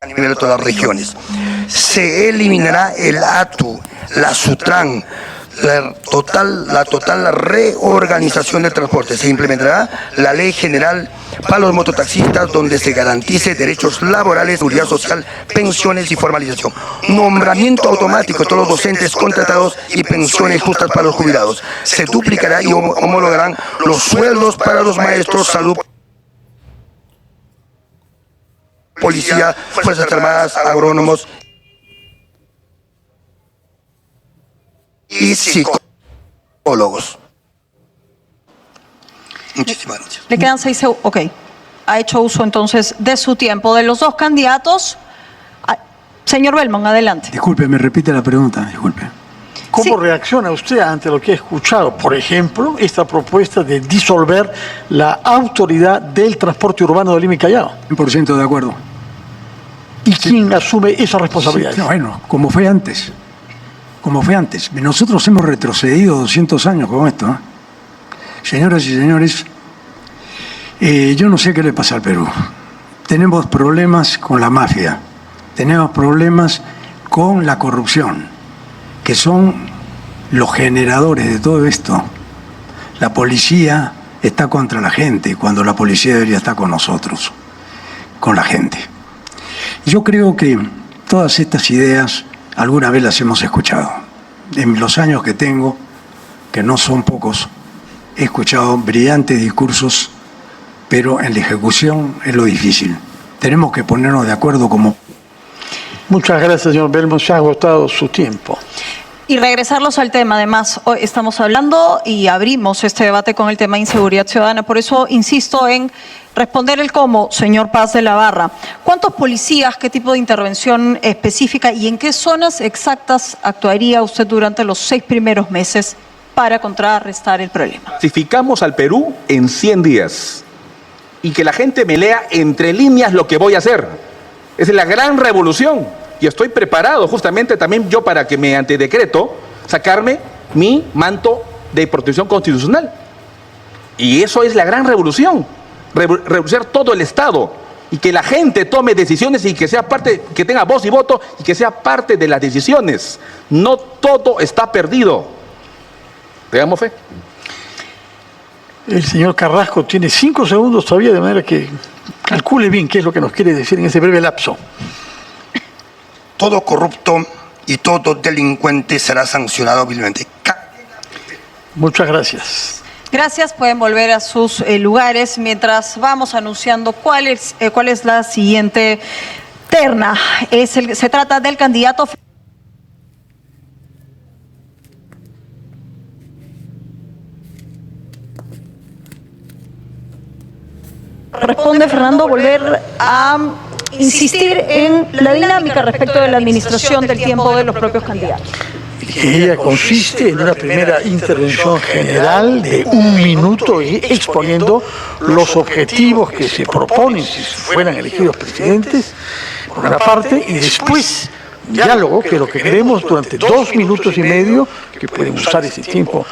a nivel de todas las regiones. Se eliminará el ATU, la SUTRAN, la total reorganización del transporte. Se implementará la ley general para los mototaxistas, donde se garantice derechos laborales, seguridad social, pensiones y formalización. Nombramiento automático de todos los docentes contratados y pensiones justas para los jubilados. Se duplicará y homologarán los sueldos para los maestros, salud, policía, fuerzas armadas, agrónomos y psicólogos. Muchísimas gracias. Le quedan 6 segundos. Ok. Ha hecho uso entonces de su tiempo. De los dos candidatos, señor Belmont, adelante. Disculpe, me repite la pregunta, disculpe. ¿Cómo reacciona usted ante lo que ha escuchado? Por ejemplo, esta propuesta de disolver la autoridad del transporte urbano de Lima y Callao. 100% de acuerdo. ¿Y quién asume esa responsabilidad? Sí, bueno, como fue antes. Como fue antes. Nosotros hemos retrocedido 200 años con esto, ¿eh? Señoras y señores, yo no sé qué le pasa al Perú. Tenemos problemas con la mafia, tenemos problemas con la corrupción, que son los generadores de todo esto. La policía está contra la gente, cuando la policía debería estar con nosotros, con la gente. Yo creo que todas estas ideas alguna vez las hemos escuchado. En los años que tengo, que no son pocos, he escuchado brillantes discursos, pero en la ejecución es lo difícil. Tenemos que ponernos de acuerdo como... Muchas gracias, señor Belmont. Se ha agotado su tiempo. Y regresarlos al tema, además, hoy estamos hablando y abrimos este debate con el tema de inseguridad ciudadana. Por eso insisto en responder el cómo, señor Paz de la Barra. ¿Cuántos policías, qué tipo de intervención específica y en qué zonas exactas actuaría usted durante los 6 primeros meses para contrarrestar el problema? Clasificamos al Perú en 100 días. Y que la gente me lea entre líneas lo que voy a hacer. Esa es la gran revolución. Y estoy preparado justamente también yo para que mediante decreto sacarme mi manto de protección constitucional. Y eso es la gran revolución. Revolucionar todo el Estado. Y que la gente tome decisiones y que sea parte, que tenga voz y voto y que sea parte de las decisiones. No todo está perdido. ¿Tengamos fe? El señor Carrasco tiene 5 segundos todavía, de manera que calcule bien qué es lo que nos quiere decir en ese breve lapso. Todo corrupto y todo delincuente será sancionado vilmente. Muchas gracias. Gracias, pueden volver a sus lugares mientras vamos anunciando cuál es la siguiente terna. Se trata del candidato. Corresponde, Fernando, volver a insistir en la dinámica respecto de la administración del tiempo de los propios candidatos. Ella consiste en una primera intervención general de 1 minuto y exponiendo los objetivos que se proponen si fueran elegidos presidentes, por una parte, y después diálogo, que es lo que queremos durante 2 minutos y medio, que pueden usar ese tiempo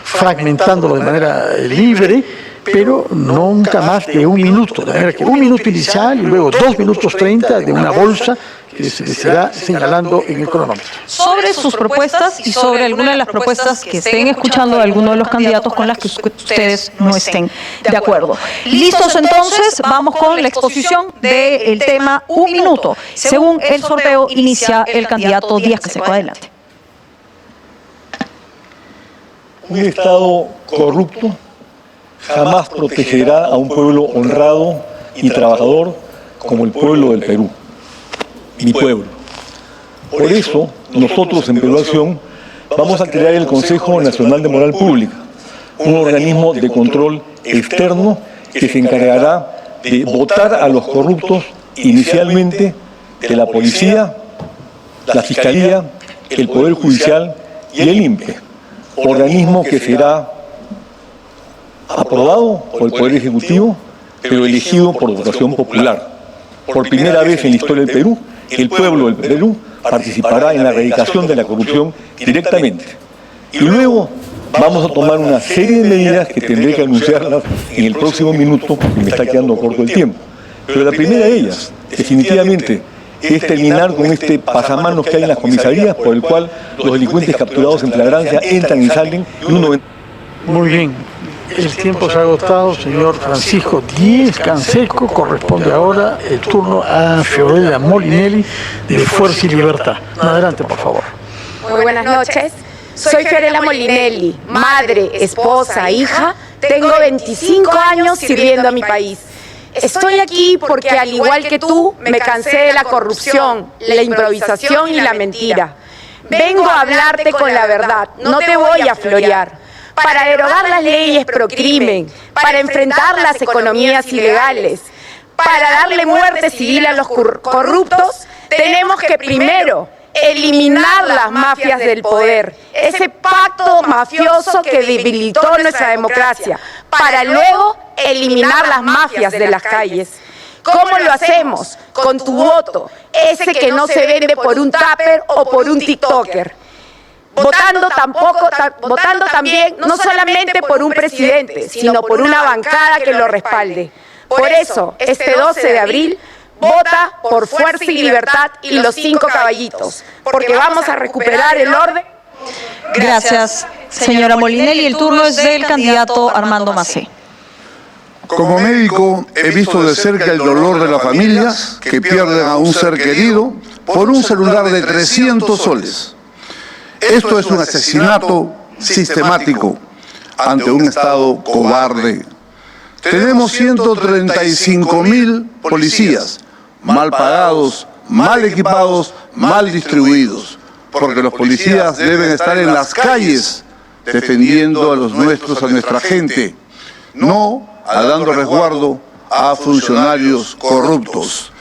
fragmentándolo de manera libre, pero nunca más de 1 minuto, de manera que 1 minuto inicial y luego 2 minutos 30 de una bolsa que se será señalando en el cronómetro. Sobre sus propuestas y sobre algunas de las propuestas que estén escuchando de alguno de los candidatos con las que ustedes no estén de acuerdo. Listos entonces, vamos con la exposición del tema 1 minuto. Según el sorteo, inicia el candidato Díaz Canseco. Adelante. Un Estado corrupto jamás protegerá a un pueblo honrado y trabajador como el pueblo del Perú, mi pueblo. Por eso, nosotros en Perú Acción vamos a crear el Consejo Nacional de Moral Pública, un organismo de control externo que se encargará de votar a los corruptos inicialmente de la policía, la fiscalía, el Poder Judicial y el INPE, organismo que será aprobado por el Poder Ejecutivo, pero elegido por votación popular. Por primera vez en la historia del Perú, el pueblo del Perú participará en la erradicación de la corrupción directamente. Y luego vamos a tomar una serie de medidas que tendré que anunciarlas en el próximo minuto, porque me está quedando corto el tiempo. Pero la primera de ellas, definitivamente, es terminar con este pasamanos que hay en las comisarías, por el cual los delincuentes capturados en flagrancia entran y salen y uno... Muy bien. El tiempo se ha agotado, señor Francisco Díez Canseco. Corresponde ahora el turno a Fiorella Molinelli de Fuerza y Libertad. Adelante, por favor. Muy buenas noches. Soy Fiorella Molinelli, madre, esposa, hija. Tengo 25 años sirviendo a mi país. Estoy aquí porque, al igual que tú, me cansé de la corrupción, la improvisación y la mentira. Vengo a hablarte con la verdad, no te voy a florear. Para derogar las leyes pro crimen, para enfrentar las economías ilegales, para darle muerte civil a los corruptos, tenemos que primero eliminar las mafias del poder, ese pacto mafioso que debilitó nuestra democracia, para luego eliminar las mafias de las calles. ¿Cómo lo hacemos? Con tu voto, ese que no se vende por un tupper o por un tiktoker. Votando también no solamente por un presidente, sino por una bancada que lo respalde. Por eso, este 12 de abril, vota por Fuerza y Libertad y los 5 caballitos, porque vamos a recuperar el orden. Gracias, señora Molinelli. El turno es del candidato Armando Macé. Como médico he visto de cerca el dolor de las familias que pierden a un ser querido por un celular de 300 soles. Esto es un asesinato sistemático ante un Estado cobarde. Tenemos 135.000 policías, mal pagados, mal equipados, mal distribuidos, porque los policías deben estar en las calles defendiendo a los nuestros, a nuestra gente, no dando resguardo a funcionarios corruptos.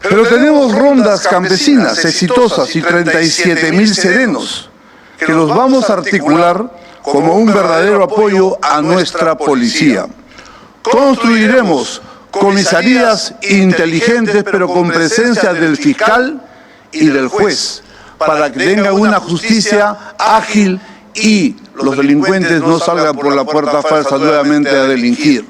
Pero tenemos rondas campesinas exitosas y 37.000 serenos, que los vamos a articular como un verdadero apoyo a nuestra policía. Construiremos comisarías inteligentes, pero con presencia del fiscal y del juez, para que tengan una justicia ágil y los delincuentes no salgan por la puerta falsa nuevamente a delinquir.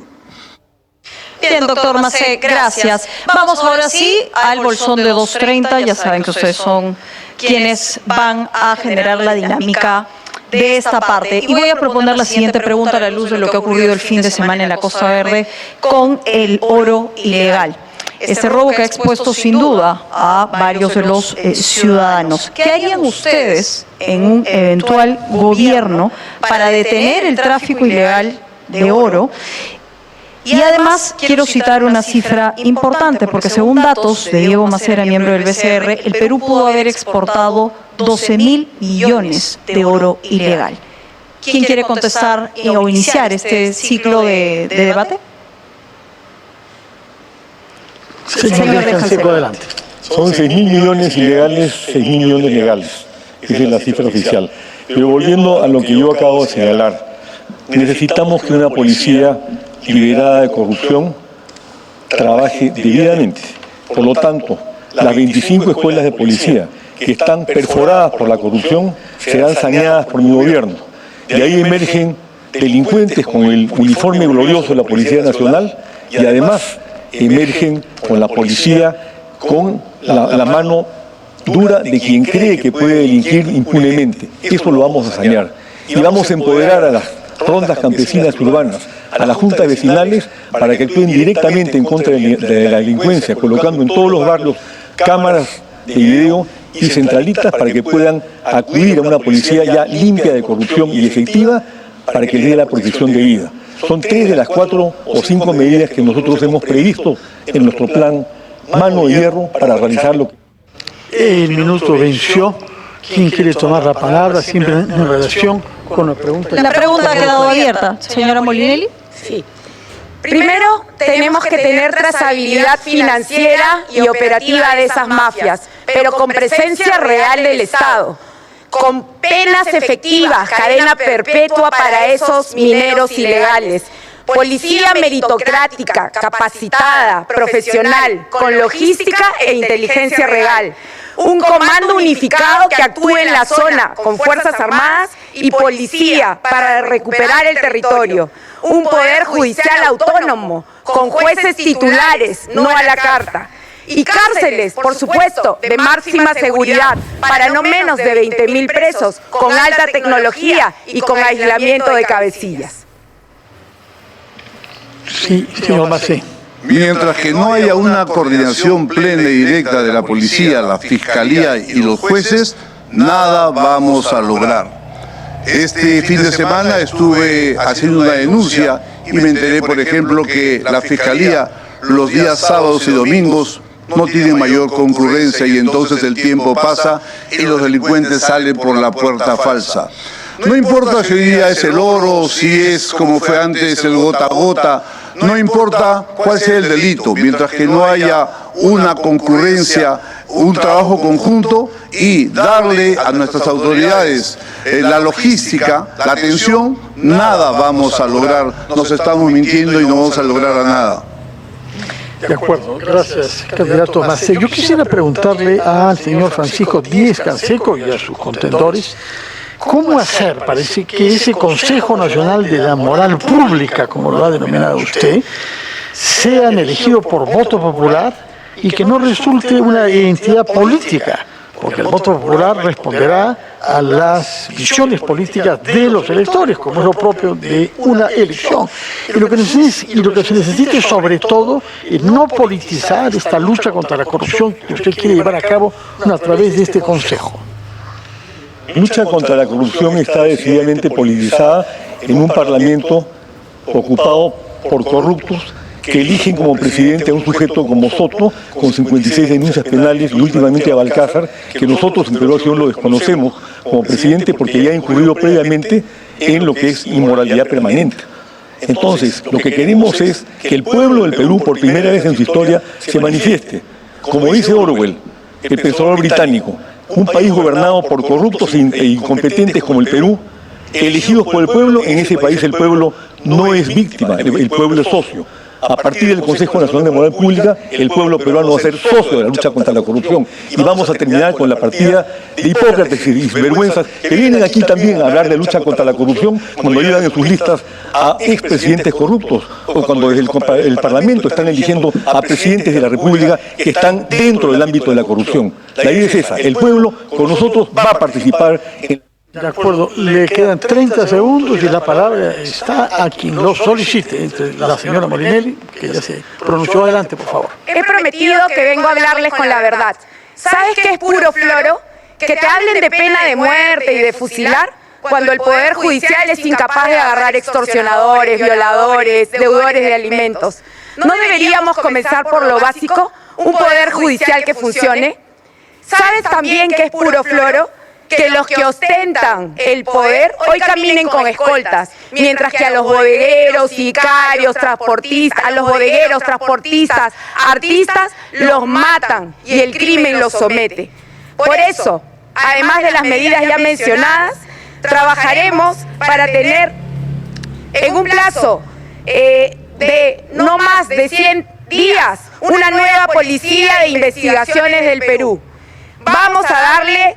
Bien, doctor Macé, gracias. Vamos ahora sí al bolsón de 230. Ya saben que ustedes son quienes van a generar la dinámica de esta parte. Y voy a proponer la siguiente pregunta a la luz de lo que ha ocurrido el fin de semana en la Costa Verde con el oro ilegal. Este robo que ha expuesto sin duda a varios de los ciudadanos. ¿Qué harían ustedes en un eventual gobierno para detener el tráfico ilegal de oro? Y además quiero citar una cifra importante, porque según datos de Diego Macera, miembro del BCR, el Perú pudo haber exportado 12.000 millones de oro ilegal. ¿Quién quiere contestar o iniciar este ciclo de debate? Señor Canseco, adelante. Son 6.000 millones ilegales, 6.000 millones legales. Esa es la cifra oficial. Pero volviendo a lo que yo acabo de señalar, necesitamos que una policía liberada de corrupción trabaje debidamente. Por lo tanto, las 25 escuelas de policía que están perforadas por la corrupción serán saneadas por mi gobierno. De ahí emergen delincuentes con el uniforme glorioso de la Policía Nacional y además emergen con la policía con la mano dura de quien cree que puede delinquir impunemente. Eso lo vamos a sanear. Y vamos a empoderar a las rondas campesinas urbanas, a las juntas vecinales, para que actúen directamente en contra de la delincuencia, colocando en todos los barrios cámaras de video y centralitas para que puedan acudir a una policía ya limpia de corrupción y efectiva para que les dé la protección debida. Son 3 de las 4 o 5 medidas que nosotros hemos previsto en nuestro plan Mano de Hierro para realizar lo que... El minuto venció. ¿Quién quiere tomar la palabra? Siempre en relación con la pregunta. La pregunta ha quedado abierta. Señora Molinelli. Sí. Primero, tenemos que tener trazabilidad financiera y operativa de esas mafias, pero con presencia real del Estado, con penas efectivas, cadena perpetua para esos mineros ilegales, policía meritocrática, capacitada, profesional, con logística e inteligencia real, un comando unificado que actúe en la zona con Fuerzas Armadas y policía para recuperar el territorio, un poder judicial autónomo con jueces titulares, no a la carta, Y cárceles, por supuesto, de máxima seguridad, para no menos de 20.000 presos, con alta tecnología y con aislamiento de cabecillas. Sí, señor Macé. Mientras que no haya una coordinación plena y directa de la policía, la fiscalía y los jueces, nada vamos a lograr. Este fin de semana estuve haciendo una denuncia y me enteré, por ejemplo, que la fiscalía los días sábados y domingos no tiene mayor concurrencia y entonces el tiempo pasa y los delincuentes salen por la puerta falsa. No importa si hoy día es el oro, si es como fue antes el gota a gota, no importa cuál sea el delito, mientras que no haya una concurrencia, un trabajo conjunto y darle a nuestras autoridades la logística, la atención, nada vamos a lograr. Nos estamos mintiendo y no vamos a lograr a nada. De acuerdo, gracias, candidato Macé. Yo quisiera preguntarle al señor Francisco Díez Canseco y a sus contendores, ¿cómo hacer? Parece que ese Consejo Nacional de la Moral Pública, como lo ha denominado usted, sean elegidos por voto popular y que no resulte una identidad política, porque el voto popular responderá a las visiones políticas de los electores, como es lo propio de una elección. Y lo que se necesita es, sobre todo, no politizar esta lucha contra la corrupción que usted quiere llevar a cabo a través de este Consejo. Lucha contra la corrupción está decididamente politizada en un parlamento ocupado por corruptos que eligen como presidente a un sujeto como Soto, con 56 denuncias penales, y últimamente a Balcázar, que nosotros en Perú Acción lo desconocemos como presidente porque ya ha incurrido previamente en lo que es inmoralidad permanente. Entonces, lo que queremos es que el pueblo del Perú, por primera vez en su historia, se manifieste. Como dice Orwell, el pensador británico, un país gobernado por corruptos e incompetentes como el Perú, elegidos por el pueblo, en ese país el pueblo no es víctima, el pueblo es socio. A partir del Consejo Nacional de Moral Pública, el pueblo peruano va a ser socio de la lucha contra la corrupción. Y vamos a terminar con la partida de hipócrates y sinvergüenzas que vienen aquí también a hablar de lucha contra la corrupción cuando llevan en sus listas a expresidentes corruptos o cuando desde el Parlamento están eligiendo a presidentes de la República que están dentro del ámbito de la corrupción. La idea es esa, el pueblo con nosotros va a participar en... De acuerdo, le quedan 30 segundos y la palabra está a quien lo solicite, entre la señora Molinelli, que ya se pronunció. Adelante, por favor. He prometido que vengo a hablarles con la verdad. ¿Sabes qué es puro floro? Que te hablen de pena de muerte y de fusilar cuando el Poder Judicial es incapaz de agarrar extorsionadores, violadores, deudores de alimentos. ¿No deberíamos comenzar por lo básico? ¿Un Poder Judicial que funcione? ¿Sabes también qué es puro floro? Que los que ostentan el poder hoy caminen con escoltas, mientras que a los bodegueros, sicarios, transportistas, artistas, los matan y el crimen los somete. Por eso, además de las medidas ya mencionadas, trabajaremos para tener en un plazo de no más de 100 días una nueva policía de investigaciones del Perú. Vamos a darle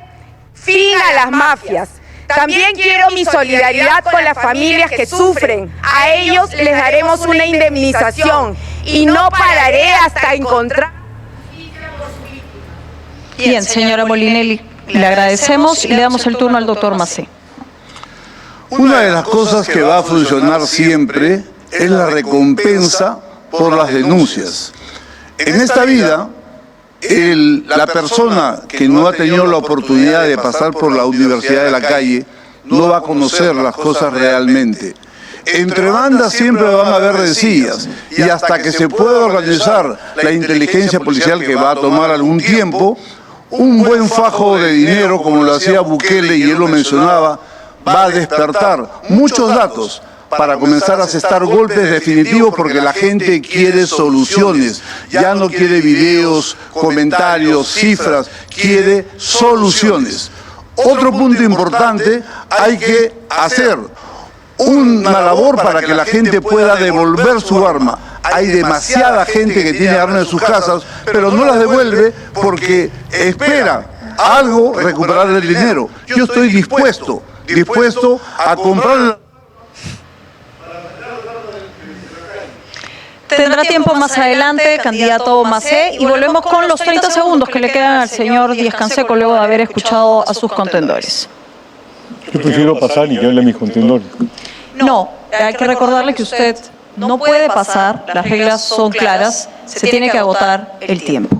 fin a las mafias. También quiero mi solidaridad con las familias que sufren. A ellos les daremos una indemnización y no pararé hasta encontrar... Bien, señora Molinelli, le agradecemos y le damos el turno al doctor Macé. Una de las cosas que va a funcionar siempre es la recompensa por las denuncias. En esta vida, la persona que no ha tenido la oportunidad de pasar por la universidad de la calle no va a conocer las cosas realmente. Entre bandas siempre van a haber rencillas y hasta que se pueda organizar la inteligencia policial, que va a tomar algún tiempo, un buen fajo de dinero, como lo hacía Bukele y él lo mencionaba, va a despertar muchos datos para comenzar a asestar golpes definitivos, porque la gente quiere soluciones, ya no quiere videos, comentarios, cifras, quiere soluciones. Otro punto importante, hay que hacer una labor para que la gente pueda devolver su arma. Hay demasiada gente que tiene armas en sus casas, pero no las devuelve porque espera algo, recuperar el dinero. Yo estoy dispuesto a comprar... Tendrá tiempo más adelante, candidato Macé, y volvemos con los 30 segundos que le quedan al señor Díaz-Canseco luego de haber escuchado a sus contendores. Yo prefiero pasar y que hable mis contendores. No, hay que recordarle que usted no puede pasar, las reglas son claras, se tiene que agotar el tiempo.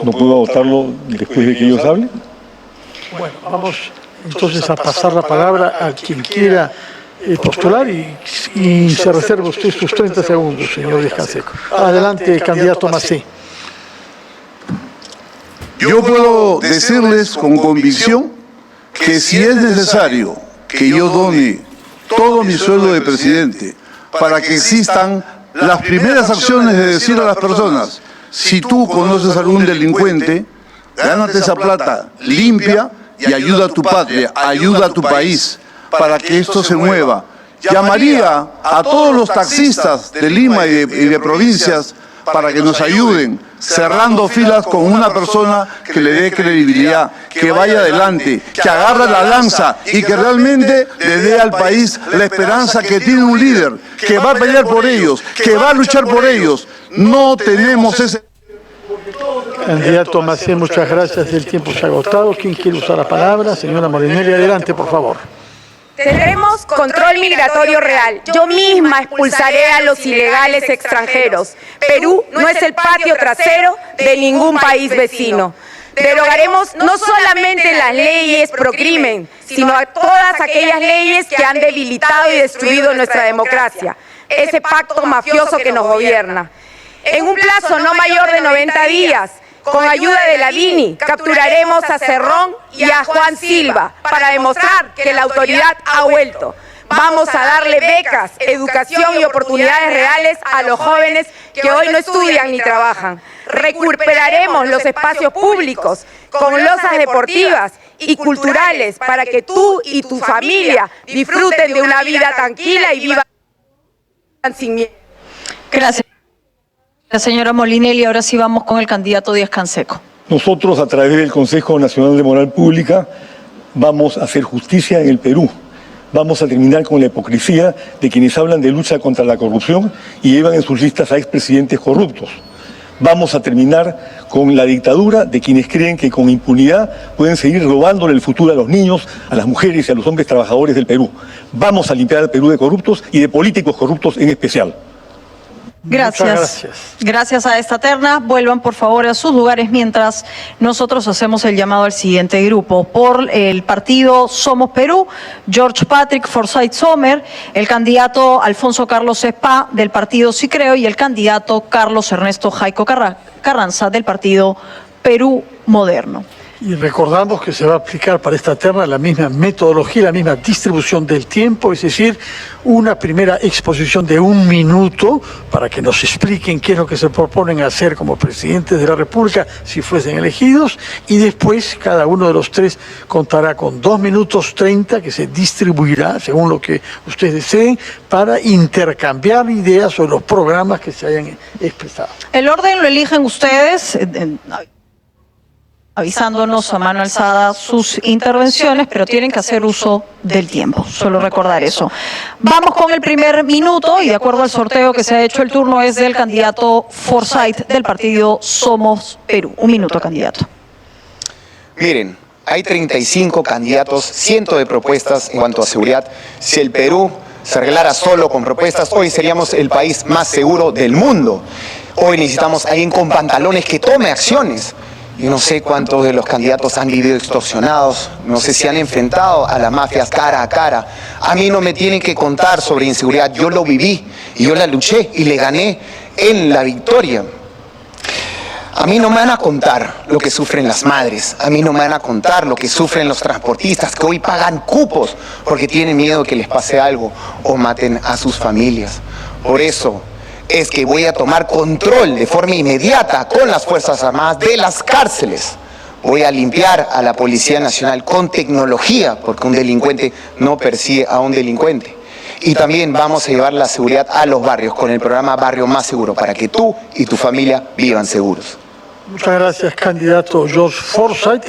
¿No puedo agotarlo después de que ellos hablen? Bueno, vamos entonces a pasar la palabra a quien quiera postular y se reserva usted sus 30 segundos, señor Díaz-Canseco. Adelante, candidato Macé. Yo puedo decirles con convicción que si es necesario que yo done todo mi sueldo de presidente para que existan las primeras acciones de decir a las personas, si tú conoces a algún delincuente, gánate esa plata limpia y ayuda a tu patria, ayuda a tu país para que esto se mueva. Llamaría a todos los taxistas de Lima y de provincias para que nos ayuden, cerrando filas con una persona que le dé credibilidad, que vaya adelante, que agarre la lanza y que realmente le dé al país la esperanza que tiene un líder, que va a pelear por ellos, que va a luchar por ellos. No tenemos ese... Candidato Macé, muchas gracias. El tiempo se ha agotado. ¿Quién quiere usar la palabra? Señora Molinelli, adelante, por favor. Tendremos control migratorio real. Yo misma expulsaré a los ilegales extranjeros. Perú no es el patio trasero de ningún país vecino. Derogaremos no solamente las leyes pro crimen, sino a todas aquellas leyes que han debilitado y destruido nuestra democracia. Ese pacto mafioso que nos gobierna. En un plazo no mayor de 90 días, con ayuda de la DINI, capturaremos a Cerrón y a Juan Silva para demostrar que la autoridad ha vuelto. Vamos a darle becas, educación y oportunidades reales a los jóvenes que hoy no estudian ni trabajan. Recuperaremos los espacios públicos con losas deportivas y culturales para que tú y tu familia disfruten de una vida tranquila y vivan sin miedo. Gracias. La señora Molinelli, ahora sí vamos con el candidato Díaz-Canseco. Nosotros, a través del Consejo Nacional de Moral Pública, vamos a hacer justicia en el Perú. Vamos a terminar con la hipocresía de quienes hablan de lucha contra la corrupción y llevan en sus listas a expresidentes corruptos. Vamos a terminar con la dictadura de quienes creen que con impunidad pueden seguir robándole el futuro a los niños, a las mujeres y a los hombres trabajadores del Perú. Vamos a limpiar al Perú de corruptos y de políticos corruptos en especial. Gracias. Gracias a esta terna. Vuelvan por favor a sus lugares mientras nosotros hacemos el llamado al siguiente grupo. Por el partido Somos Perú, George Patrick Forsyth Sommer, el candidato Alfonso Carlos Spa del partido Sí Creo y el candidato Carlos Ernesto Jaico Carranza del partido Perú Moderno. Y recordamos que se va a aplicar para esta terna la misma metodología, la misma distribución del tiempo, es decir, una primera exposición de 1 minuto para que nos expliquen qué es lo que se proponen hacer como presidentes de la República si fuesen elegidos, y después cada uno de los tres contará con 2 minutos 30 que se distribuirá según lo que ustedes deseen para intercambiar ideas sobre los programas que se hayan expresado. El orden lo eligen ustedes, avisándonos a mano alzada sus intervenciones, pero tienen que hacer uso del tiempo, solo recordar eso. Vamos con el primer minuto y de acuerdo al sorteo que se ha hecho, el turno es del candidato Forsyth del partido Somos Perú. 1 minuto, candidato. Miren, hay 35 candidatos, cientos de propuestas en cuanto a seguridad. Si el Perú se arreglara solo con propuestas, hoy seríamos el país más seguro del mundo. Hoy necesitamos a alguien con pantalones que tome acciones. Yo no sé cuántos de los candidatos han vivido extorsionados, no sé si han enfrentado a las mafias cara a cara. A mí no me tienen que contar sobre inseguridad, yo lo viví y yo la luché y le gané en la victoria. A mí no me van a contar lo que sufren las madres, a mí no me van a contar lo que sufren los transportistas que hoy pagan cupos porque tienen miedo que les pase algo o maten a sus familias. Por eso es que voy a tomar control de forma inmediata con las Fuerzas Armadas de las cárceles. Voy a limpiar a la Policía Nacional con tecnología, porque un delincuente no persigue a un delincuente. Y también vamos a llevar la seguridad a los barrios con el programa Barrio Más Seguro, para que tú y tu familia vivan seguros. Muchas gracias, candidato George Forsyth.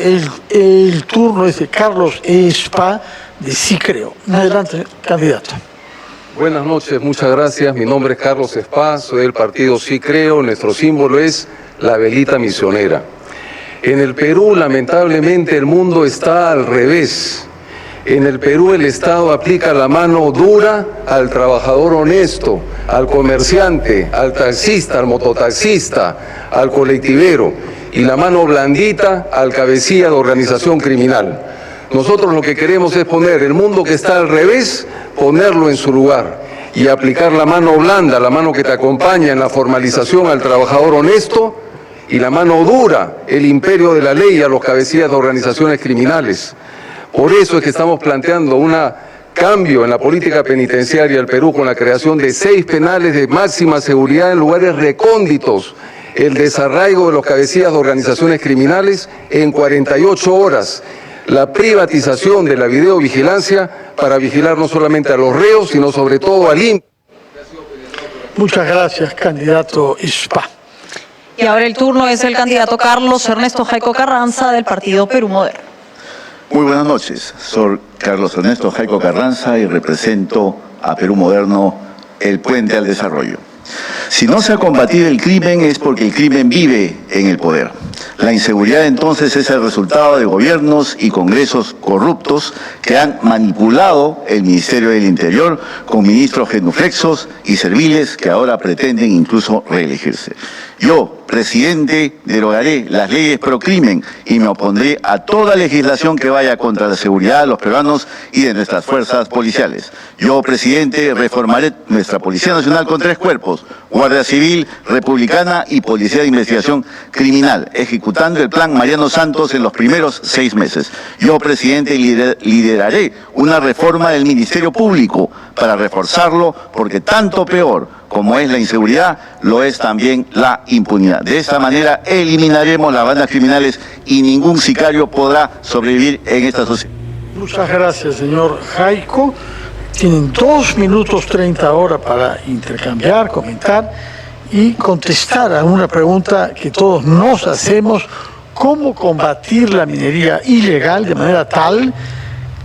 El turno es de Carlos Spa de Sí Creo. Adelante, candidato. Buenas noches, muchas gracias. Mi nombre es Carlos Espá, soy del partido Sí Creo. Nuestro símbolo es la velita misionera. En el Perú, lamentablemente, el mundo está al revés. En el Perú el Estado aplica la mano dura al trabajador honesto, al comerciante, al taxista, al mototaxista, al colectivero, y la mano blandita al cabecilla de organización criminal. Nosotros lo que queremos es poner el mundo que está al revés, ponerlo en su lugar y aplicar la mano blanda, la mano que te acompaña en la formalización al trabajador honesto, y la mano dura, el imperio de la ley a los cabecillas de organizaciones criminales. Por eso es que estamos planteando un cambio en la política penitenciaria del Perú con la creación de 6 penales de máxima seguridad en lugares recónditos, el desarraigo de los cabecillas de organizaciones criminales en 48 horas, la privatización de la videovigilancia para vigilar no solamente a los reos, sino sobre todo al INPE. Muchas gracias, candidato Espá. Y ahora el turno es del candidato Carlos Ernesto Jaico Carranza del Partido Perú Moderno. Muy buenas noches, soy Carlos Ernesto Jaico Carranza y represento a Perú Moderno, el puente al desarrollo. Si no se ha combatido el crimen es porque el crimen vive en el poder. La inseguridad entonces es el resultado de gobiernos y congresos corruptos que han manipulado el Ministerio del Interior con ministros genuflexos y serviles que ahora pretenden incluso reelegirse. Yo, presidente, derogaré las leyes pro crimen y me opondré a toda legislación que vaya contra la seguridad de los peruanos y de nuestras fuerzas policiales. Yo, presidente, reformaré nuestra Policía Nacional con 3 cuerpos: Guardia Civil, Republicana y Policía de Investigación Criminal, ejecutando el plan Mariano Santos en los primeros 6 meses. Yo, presidente, lideraré una reforma del Ministerio Público para reforzarlo, porque tanto peor como es la inseguridad, lo es también la impunidad. De esta manera eliminaremos las bandas criminales y ningún sicario podrá sobrevivir en esta sociedad. Muchas gracias, señor Jaico. Tienen 2 minutos 30 horas para intercambiar, comentar y contestar a una pregunta que todos nos hacemos: ¿cómo combatir la minería ilegal de manera tal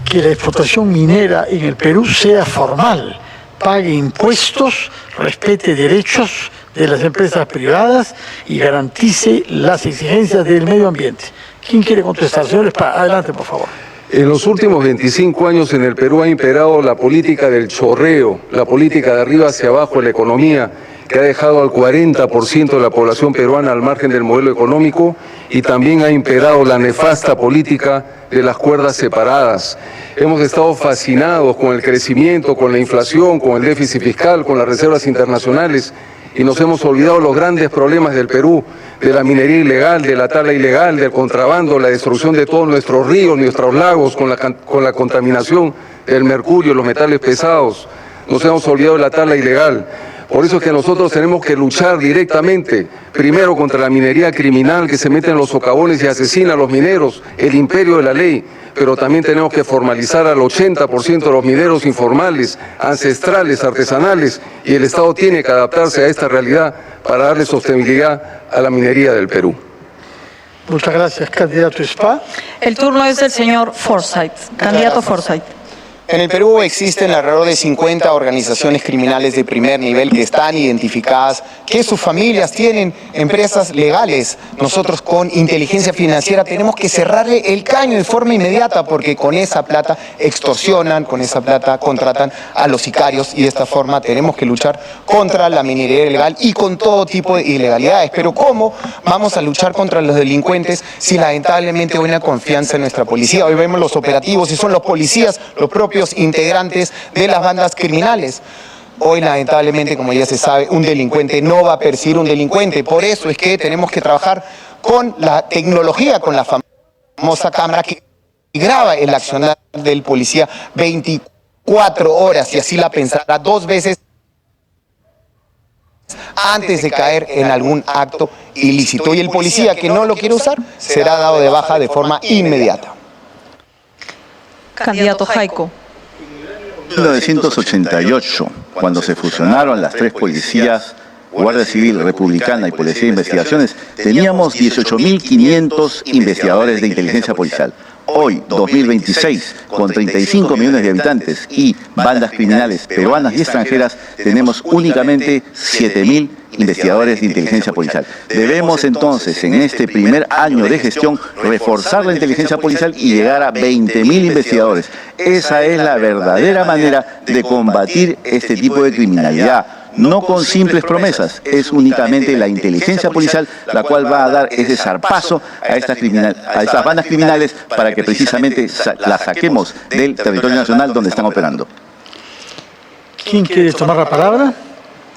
que la explotación minera en el Perú sea formal, pague impuestos, respete derechos de las empresas privadas y garantice las exigencias del medio ambiente? ¿Quién quiere contestar? Señores, adelante, por favor. En los últimos 25 años en el Perú ha imperado la política del chorreo, la política de arriba hacia abajo en la economía, que ha dejado al 40% de la población peruana al margen del modelo económico, y también ha imperado la nefasta política de las cuerdas separadas. Hemos estado fascinados con el crecimiento, con la inflación, con el déficit fiscal, con las reservas internacionales, y nos hemos olvidado los grandes problemas del Perú, de la minería ilegal, de la tala ilegal, del contrabando, la destrucción de todos nuestros ríos, nuestros lagos, con la contaminación del mercurio, los metales pesados. Nos hemos olvidado de la tala ilegal. Por eso es que nosotros tenemos que luchar directamente, primero contra la minería criminal que se mete en los socavones y asesina a los mineros, el imperio de la ley, pero también tenemos que formalizar al 80% de los mineros informales, ancestrales, artesanales, y el Estado tiene que adaptarse a esta realidad para darle sostenibilidad a la minería del Perú. Muchas gracias, candidato Espá. El turno es del señor Forsyth. Candidato Forsyth. En el Perú existen alrededor de 50 organizaciones criminales de primer nivel que están identificadas, que sus familias tienen empresas legales. Nosotros con inteligencia financiera tenemos que cerrarle el caño de forma inmediata, porque con esa plata extorsionan, con esa plata contratan a los sicarios, y de esta forma tenemos que luchar contra la minería ilegal y con todo tipo de ilegalidades. Pero ¿cómo vamos a luchar contra los delincuentes si lamentablemente hoy no hay confianza en nuestra policía? Hoy vemos los operativos y son los policías los propios integrantes de las bandas criminales. Hoy lamentablemente, como ya se sabe, un delincuente no va a perseguir un delincuente. Por eso es que tenemos que trabajar con la tecnología, con la famosa cámara que graba el accionar del policía 24 horas, y así la pensará 2 veces antes de caer en algún acto ilícito. Y el policía que no lo quiere usar será dado de baja de forma inmediata. Candidato Jaico. En 1988, cuando se fusionaron las 3 policías Guardia Civil Republicana y Policía de Investigaciones, teníamos 18.500 investigadores de inteligencia policial. Hoy, 2026, con 35 millones de habitantes y bandas criminales peruanas y extranjeras, tenemos únicamente 7.000 investigadores de inteligencia policial. Debemos entonces, en este primer año de gestión, reforzar la inteligencia policial y llegar a 20.000 investigadores. Esa es la verdadera manera de combatir este tipo de criminalidad. No con simples promesas, es únicamente la inteligencia policial la cual va a dar ese zarpazo a estas bandas criminales para que precisamente las saquemos del territorio nacional donde están operando. ¿Quién quiere tomar la palabra?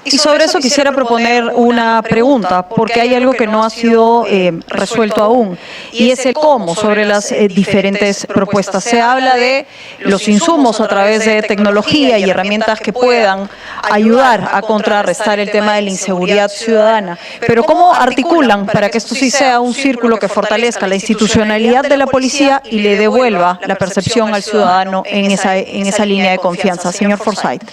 Y sobre eso quisiera proponer una pregunta, porque hay algo que no ha sido resuelto aún, y es el cómo sobre las diferentes propuestas. Se habla de los insumos a través de tecnología y herramientas que puedan ayudar a contrarrestar el tema de la inseguridad ciudadana, pero ¿cómo articulan para que esto sí sea un círculo que fortalezca la institucionalidad de la policía y le devuelva la percepción al ciudadano en esa línea de confianza? Señor Forsyth.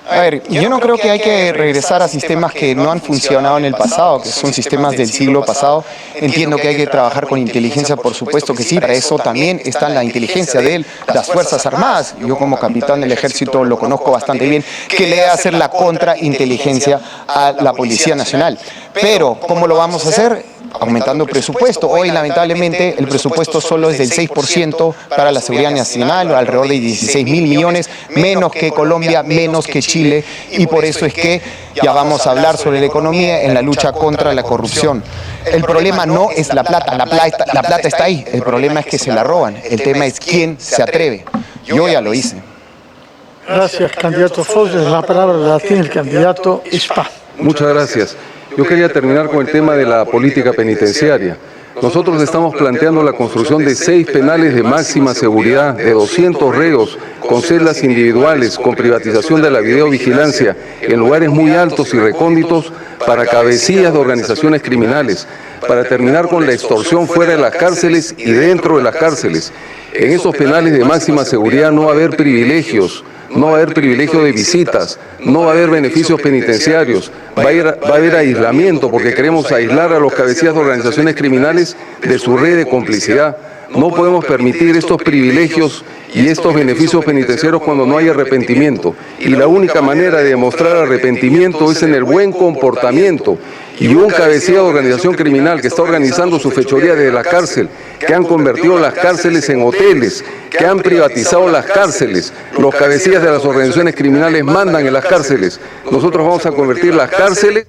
A ver, yo no creo que hay que regresar a sistemas que no han funcionado en el pasado, que son sistemas del siglo pasado. Entiendo que hay que trabajar con inteligencia, por supuesto que sí. Para eso también está la inteligencia de las Fuerzas Armadas. Yo como capitán del Ejército lo conozco bastante bien, que le debe hacer la contrainteligencia a la Policía Nacional. Pero, ¿cómo lo vamos a hacer? Aumentando presupuesto. Hoy, lamentablemente, el presupuesto solo es del 6% para la seguridad nacional, alrededor de 16.000 millones, menos que Colombia, menos que Chile, y por eso es que ya vamos a hablar sobre la economía en la lucha contra la corrupción. El problema no es la plata está ahí, el problema es que se la roban, el tema es quién se atreve. Yo ya lo hice. Gracias, candidato Fox. La palabra la tiene el candidato Spa. Muchas gracias. Yo quería terminar con el tema de la política penitenciaria. Nosotros estamos planteando la construcción de 6 penales de máxima seguridad, de 200 reos, con celdas individuales, con privatización de la videovigilancia, en lugares muy altos y recónditos para cabecillas de organizaciones criminales, para terminar con la extorsión fuera de las cárceles y dentro de las cárceles. En esos penales de máxima seguridad no va a haber privilegios, no va a haber privilegio de visitas, no va a haber beneficios penitenciarios, va a haber aislamiento porque queremos aislar a los cabecillas de organizaciones criminales de su red de complicidad. No podemos permitir estos privilegios y estos beneficios penitenciarios cuando no hay arrepentimiento. Y la única manera de demostrar arrepentimiento es en el buen comportamiento. Y un cabecilla de organización criminal que está organizando su fechoría desde la cárcel, que han convertido las cárceles en hoteles, que han privatizado las cárceles, los cabecillas de las organizaciones criminales mandan en las cárceles. Nosotros vamos a convertir las cárceles.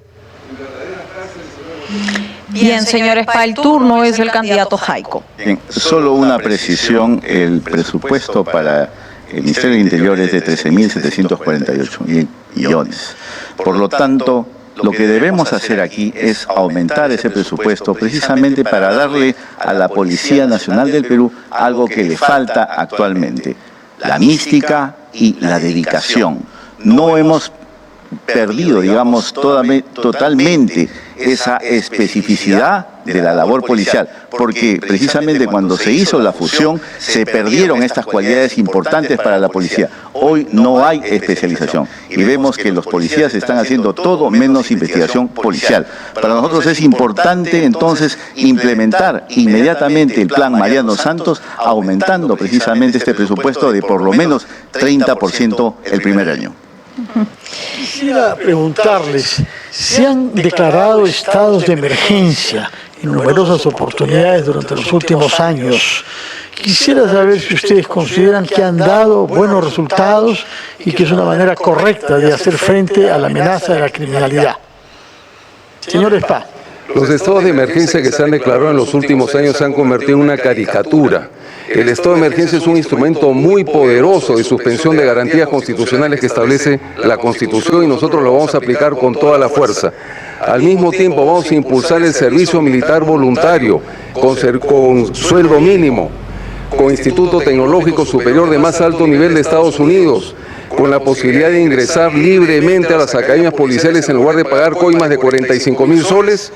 Bien, señor Spa, el turno es del candidato Jaico. Bien, solo una precisión, el presupuesto para el Ministerio del Interior es de 13.748 millones. Por lo tanto, lo que debemos hacer aquí es aumentar ese presupuesto precisamente para darle a la Policía Nacional del Perú algo que le falta actualmente, la mística y la dedicación. No hemos perdido, digamos, totalmente esa especificidad de la labor policial, porque precisamente cuando se hizo la fusión se perdieron estas cualidades importantes para la policía. Hoy no hay especialización y vemos que los policías están haciendo todo menos investigación policial. Para nosotros es importante entonces implementar inmediatamente el plan Mariano Santos, aumentando precisamente este presupuesto de por lo menos 30% el primer año. Quisiera preguntarles, se han declarado estados de emergencia en numerosas oportunidades durante los últimos años. Quisiera saber si ustedes consideran que han dado buenos resultados y que es una manera correcta de hacer frente a la amenaza de la criminalidad. Señor Spa. Los estados de emergencia que se han declarado en los últimos años se han convertido en una caricatura. El estado de emergencia es un instrumento muy poderoso de suspensión de garantías constitucionales que establece la Constitución y nosotros lo vamos a aplicar con toda la fuerza. Al mismo tiempo vamos a impulsar el servicio militar voluntario con sueldo mínimo, con Instituto Tecnológico Superior de más alto nivel de Estados Unidos, con la posibilidad de ingresar libremente a las academias policiales en lugar de pagar coimas de 45.000 soles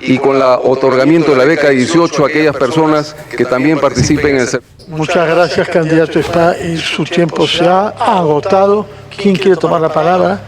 y con el otorgamiento de la beca 18 a aquellas personas que también participen en el servicio. Muchas gracias, candidato Spa. Su tiempo se ha agotado. ¿Quién quiere tomar la palabra?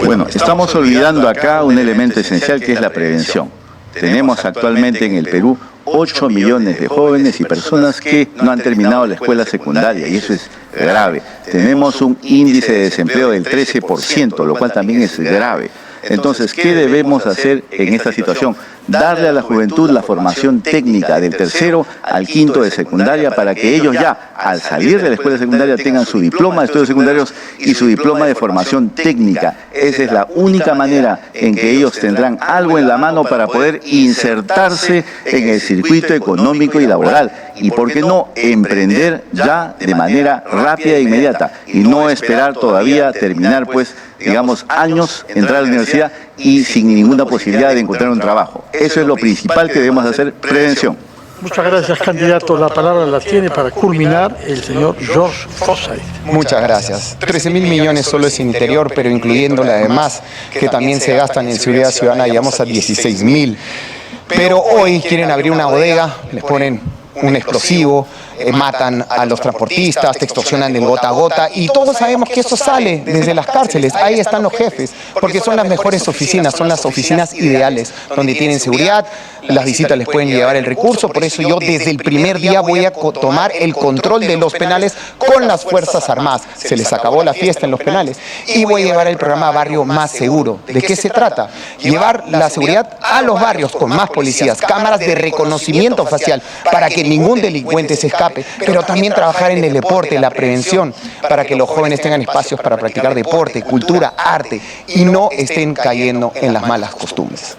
Bueno, estamos olvidando acá un elemento esencial que es la prevención. Tenemos actualmente en el Perú 8 millones de jóvenes y personas que no han terminado la escuela secundaria, y eso es grave. Tenemos un índice de desempleo del 13%, lo cual también es grave. Entonces, ¿qué debemos hacer en esta situación? Darle a la juventud la formación técnica del 3º al 5º de secundaria para que ellos ya, al salir de la escuela secundaria, tengan su diploma de estudios secundarios y su diploma de formación técnica. Esa es la única manera en que ellos tendrán algo en la mano para poder insertarse en el circuito económico y laboral. Y, ¿por qué no, emprender ya de manera rápida e inmediata? Y no esperar todavía terminar, pues, digamos, años, entrar a la universidad y sin ninguna posibilidad de encontrar un trabajo. Eso es lo principal que debemos hacer, prevención. Muchas gracias, candidato. La palabra la tiene para culminar el señor George Forsyth. Muchas gracias. 13.000 millones solo es interior, pero incluyéndole además que también se gastan en seguridad ciudadana, llegamos a 16.000. Pero hoy quieren abrir una bodega, les ponen un explosivo, matan a los transportistas, te extorsionan de gota a gota, y todos sabemos que eso sale desde las cárceles. Ahí están los jefes, porque son las mejores oficinas, son las oficinas ideales, donde tienen seguridad, las visitas les pueden llevar el recurso. Por eso yo desde el primer día voy a tomar el control de los penales con las Fuerzas Armadas. Se les acabó la fiesta en los penales y voy a llevar el programa Barrio Más Seguro. ¿De qué se trata? Llevar la seguridad a los barrios con más policías, cámaras de reconocimiento facial para que ningún delincuente se escape, pero también trabajar en el deporte, la prevención, para que los jóvenes tengan espacios para practicar deporte, cultura, arte y no estén cayendo en las malas costumbres.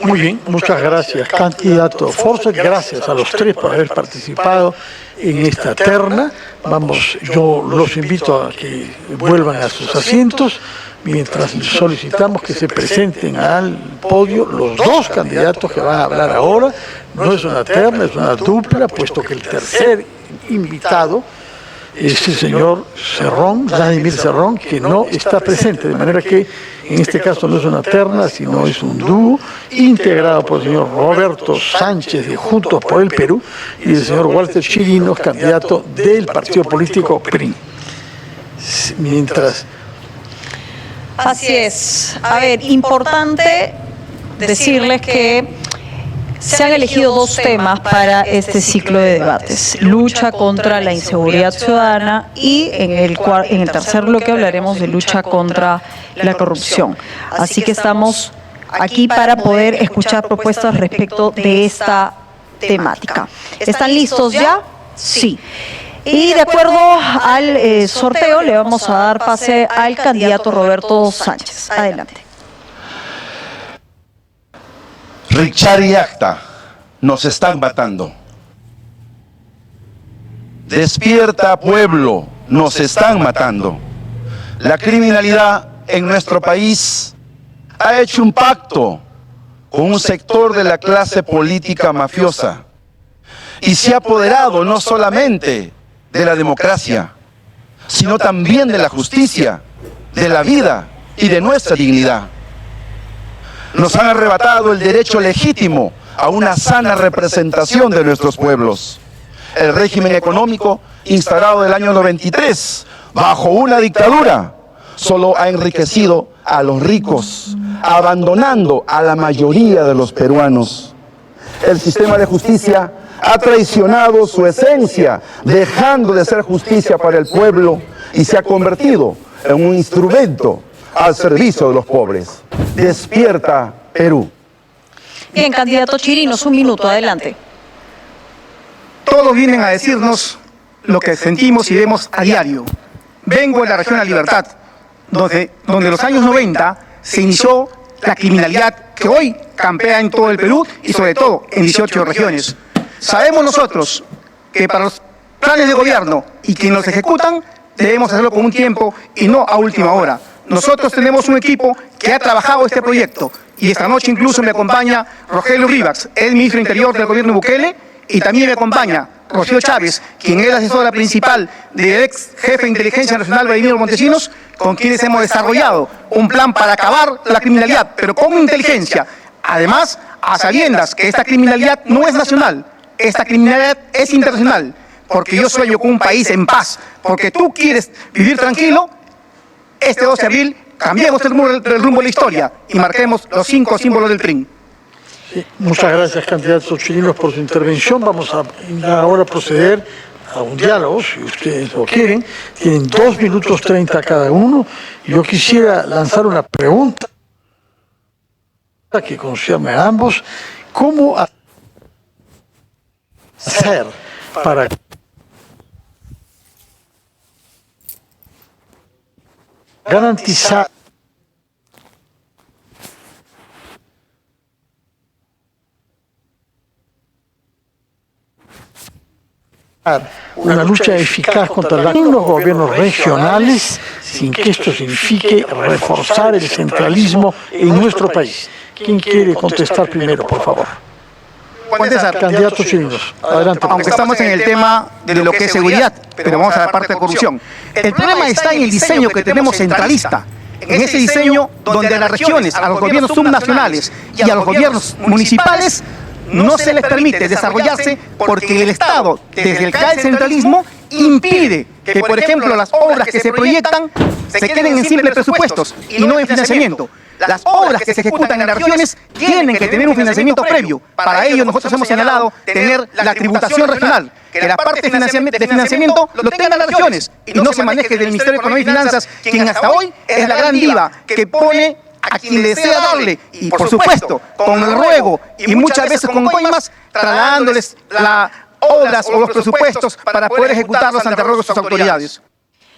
Muy bien, muchas gracias, candidato Forsyth. Gracias a los tres por haber participado en esta terna. Vamos, yo los invito a que vuelvan a sus asientos mientras solicitamos que se presenten al podio los dos candidatos que van a hablar ahora. No es una terna, es una dupla, puesto que el tercer invitado es el señor Cerrón, Vladimir Cerrón, que no está presente, de manera que en este caso no es una terna, sino es un dúo integrado por el señor Roberto Sánchez de Juntos por el Perú y el señor Walter Chirinos, candidato del partido político PRI. Mientras... Así es. A ver, importante decirles que se han elegido dos temas para este ciclo de debates: lucha contra la inseguridad ciudadana y en el tercer bloque hablaremos de lucha contra la corrupción. Así que estamos aquí para poder escuchar propuestas respecto de esta temática. ¿Están listos ya? Sí. Y de acuerdo al sorteo le vamos a dar pase al candidato Roberto Sánchez. Adelante. Richard y Acta, nos están matando. Despierta, pueblo, nos están matando. La criminalidad en nuestro país ha hecho un pacto con un sector de la clase política mafiosa y se ha apoderado no solamente de la democracia, sino también de la justicia, de la vida y de nuestra dignidad. Nos han arrebatado el derecho legítimo a una sana representación de nuestros pueblos. El régimen económico instaurado del año 93, bajo una dictadura, solo ha enriquecido a los ricos, abandonando a la mayoría de los peruanos. El sistema de justicia ha traicionado su esencia, dejando de ser justicia para el pueblo y se ha convertido en un instrumento al servicio de los pobres. Despierta, Perú. Bien, candidato Chirinos, un minuto, adelante. Todos vienen a decirnos lo que sentimos y vemos a diario. Vengo de la región de La Libertad, donde en los años 90 se inició la criminalidad que hoy campea en todo el Perú y sobre todo en 18 regiones. Sabemos nosotros que para los planes de gobierno y quienes los ejecutan debemos hacerlo con un tiempo y no a última hora. Nosotros tenemos un equipo que ha trabajado este proyecto y esta noche incluso me acompaña Rogelio Rivax, el ministro de Interior del gobierno de Bukele, y también me acompaña Rocío Chávez, quien es la asesora principal del ex jefe de Inteligencia Nacional Vladimiro Montesinos, con quienes hemos desarrollado un plan para acabar la criminalidad, pero con inteligencia. Además, a sabiendas que esta criminalidad no es nacional, esta criminalidad es internacional, porque yo sueño con un país en paz, porque tú quieres vivir tranquilo. Este 12 de abril cambiemos el rumbo de la historia y marquemos los 5 símbolos del PRIN. Sí, muchas gracias, candidatos chilinos, por su intervención. Vamos a ahora proceder a un diálogo, si ustedes lo quieren. Tienen 2 minutos 30 cada uno. Yo quisiera lanzar una pregunta que concierne a ambos. ¿Cómo hacer para garantizar una lucha eficaz contra los gobiernos regionales sin que esto signifique reforzar el centralismo en nuestro país? ¿Quién quiere contestar primero, por favor? Candidatos chilinos, adelante. Aunque estamos en el tema de lo que es seguridad, pero vamos a la parte de corrupción. El problema está en el diseño que tenemos centralista. En ese diseño donde a las regiones, a los gobiernos subnacionales y a los gobiernos municipales no se les permite desarrollarse porque el Estado, desde el cae centralismo, impide que, por ejemplo, las obras que se proyectan se queden en simples presupuestos y no en financiamiento. Las obras que se ejecutan en las regiones tienen que tener un financiamiento previo. Para ello nosotros hemos señalado tener la tributación regional, que la parte de financiamiento lo tengan las regiones y no se maneje del Ministerio de Economía y Finanzas, quien hasta hoy es la gran diva que pone a quien desea darle, y por supuesto, con el ruego y muchas veces con coimas, trasladándoles las obras o los presupuestos para poder ejecutarlos ante ruego de sus autoridades.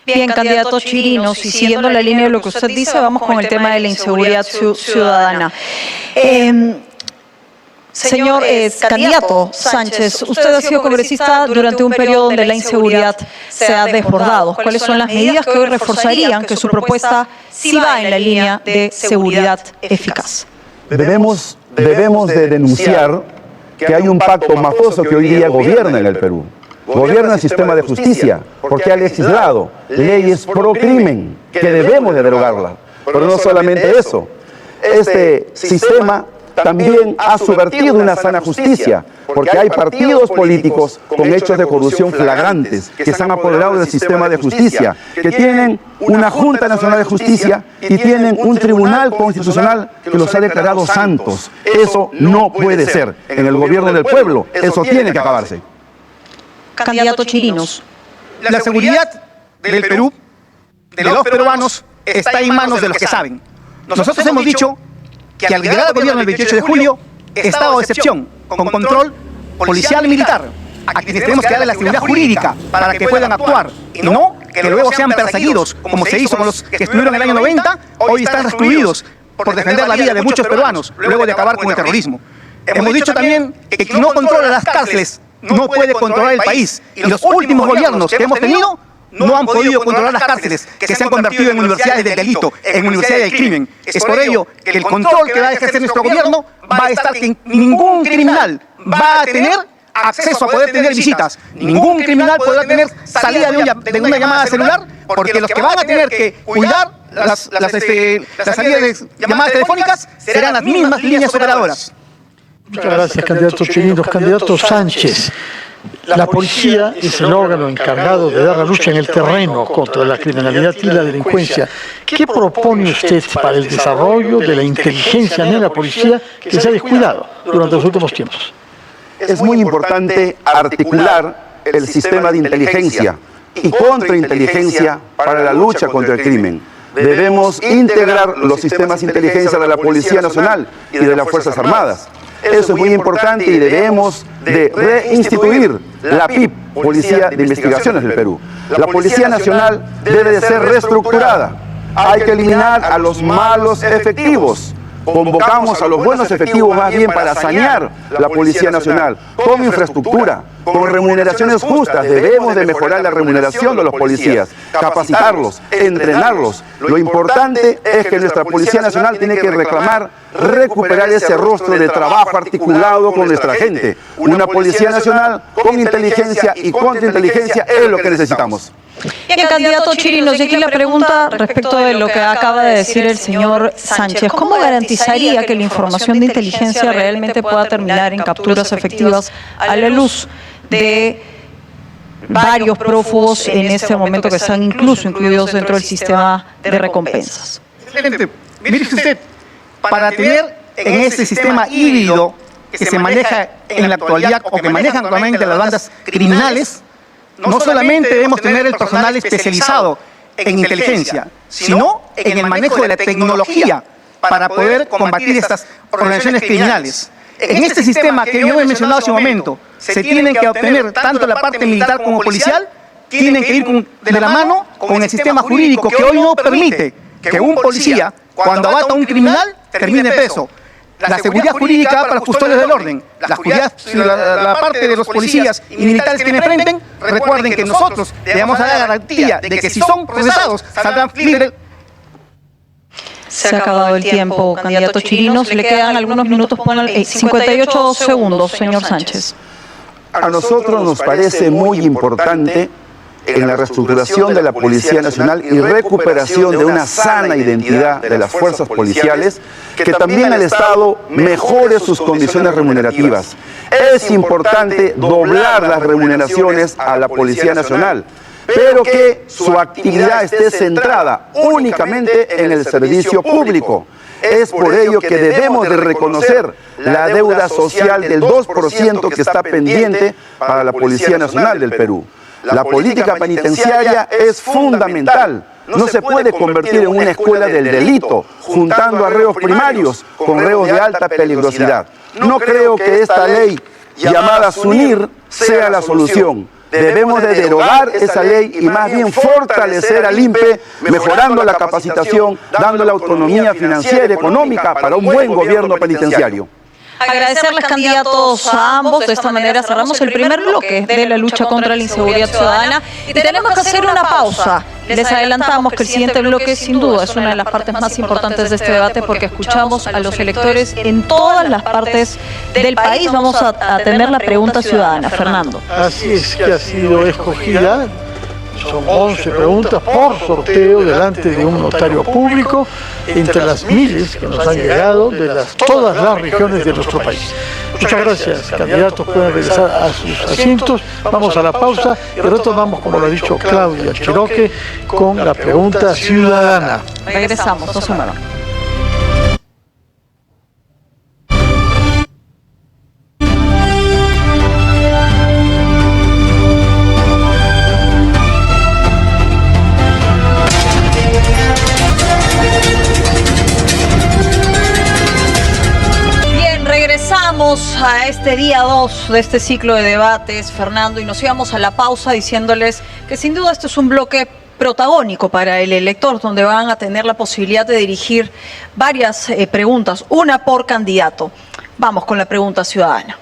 Bien, candidatos chirinos, y siguiendo la línea de lo que usted dice, vamos con el tema de la inseguridad ciudadana. Señor candidato Sánchez, usted ha sido congresista durante un periodo donde la inseguridad se ha desbordado. ¿Cuáles son las medidas que hoy reforzarían que su propuesta sí va en la línea de seguridad eficaz? Debemos de denunciar que hay un pacto mafioso que hoy día gobierna en el Perú. Gobierna el sistema de justicia porque ha legislado leyes pro crimen que debemos de derogarlas. Pero no solamente eso, este sistema también ha subvertido una sana justicia, porque hay partidos políticos con hechos de corrupción flagrantes que se han apoderado del sistema de justicia, que tienen una Junta Nacional de Justicia y tienen un Tribunal Constitucional que los ha declarado santos. Eso no puede ser. En el gobierno del pueblo, eso tiene que acabarse. Candidato Chirinos. La seguridad del Perú, de los peruanos, está en manos de los que saben. Nosotros hemos dicho que al llegar al gobierno el 28 de julio, estado de excepción, con control policial y militar, a quienes tenemos que darle la seguridad jurídica para que puedan actuar, y no que luego sean perseguidos, como se hizo con los que estuvieron en el año 90, hoy están excluidos por defender la vida de muchos peruanos, luego de acabar con el terrorismo. Hemos dicho también que quien no controla las cárceles no puede controlar el país, y los últimos gobiernos que hemos tenido no han podido controlar las cárceles, que se han convertido en universidades del delito, en universidades del crimen. Es por ello que el control que va a ejercer nuestro gobierno va a estar que ningún criminal va a tener acceso a poder tener visitas. Ningún criminal podrá tener salida de una llamada celular, porque los que van a tener que cuidar las salidas de llamadas telefónicas serán las mismas líneas operadoras. Muchas gracias, candidatos chilinos. Candidato Sánchez, la policía es el órgano encargado de dar la lucha en el terreno contra la criminalidad y la delincuencia. ¿Qué propone usted para el desarrollo de la inteligencia en la policía que se ha descuidado durante los últimos tiempos? Es muy importante articular el sistema de inteligencia y contrainteligencia para la lucha contra el crimen. Debemos integrar los sistemas de inteligencia de la Policía Nacional y de las Fuerzas Armadas. Eso es muy importante y debemos de reinstituir la PIP, Policía de Investigaciones del Perú. La Policía Nacional debe de ser reestructurada. Hay que eliminar a los malos efectivos. Convocamos a los buenos efectivos más bien para sanear la Policía Nacional, con infraestructura, con remuneraciones justas. Debemos de mejorar la remuneración de los policías, capacitarlos, entrenarlos. Lo importante es que nuestra Policía Nacional tiene que reclamar, recuperar ese rostro de trabajo articulado con nuestra gente. Una Policía Nacional con inteligencia y contrainteligencia es lo que necesitamos. Bien, candidato Chirinos, y aquí la pregunta respecto de lo que acaba de decir el señor Sánchez. ¿Cómo garantizaría que la información de inteligencia realmente pueda terminar en capturas efectivas a la luz de varios prófugos en este momento que están incluso incluidos dentro del sistema de recompensas? Mire usted, para tener en este sistema híbrido que se maneja en la actualidad o que manejan actualmente las bandas criminales, no solamente debemos tener el personal especializado en inteligencia, sino en el manejo de la tecnología para poder combatir estas organizaciones criminales. En este sistema que yo he mencionado hace un momento, se tienen que obtener tanto la parte militar como policial, tienen que ir de la mano con el sistema jurídico que hoy no permite que un policía, cuando abata a un criminal, termine preso. La seguridad jurídica para los custodios del orden, la parte de los policías y militares que me enfrenten, recuerden que nosotros le damos a la garantía de que si son procesados saldrán libres. Se ha acabado el tiempo, candidato Chirinos. Le quedan algunos minutos, 58 segundos, señor Sánchez. A nosotros nos parece muy importante en la reestructuración de la Policía Nacional y recuperación de una sana identidad de las fuerzas policiales, que también el Estado mejore sus condiciones remunerativas. Es importante doblar las remuneraciones a la Policía Nacional, pero que su actividad esté centrada únicamente en el servicio público. Es por ello que debemos de reconocer la deuda social del 2% que está pendiente para la Policía Nacional del Perú. La política penitenciaria es fundamental. No se puede convertir en una escuela del delito, juntando a reos primarios con reos de alta peligrosidad. No creo que esta ley llamada SUNIR sea la solución. Debemos de derogar esa ley y más bien fortalecer al INPE, mejorando la capacitación, dando la autonomía financiera y económica para un buen gobierno penitenciario. Agradecerles, candidatos, a ambos. De esta manera cerramos el primer bloque de la lucha contra la inseguridad ciudadana y tenemos que hacer una pausa. Les adelantamos que el siguiente bloque sin duda es una de las partes más importantes de este debate porque escuchamos a los electores en todas las partes del país. Vamos a tener la pregunta ciudadana. Fernando. Así es que ha sido escogida. Son 11 preguntas por sorteo delante de un notario público entre las miles que nos han llegado de todas las regiones de nuestro país. Muchas gracias, candidatos. Pueden regresar a sus asientos. Vamos a la pausa y retomamos, como lo ha dicho Claudia Chiroque, con la pregunta ciudadana. Regresamos, no se muevan. A este día 2 de este ciclo de debates, Fernando, y nos íbamos a la pausa diciéndoles que sin duda esto es un bloque protagónico para el elector, donde van a tener la posibilidad de dirigir varias preguntas, una por candidato. Vamos con la pregunta ciudadana.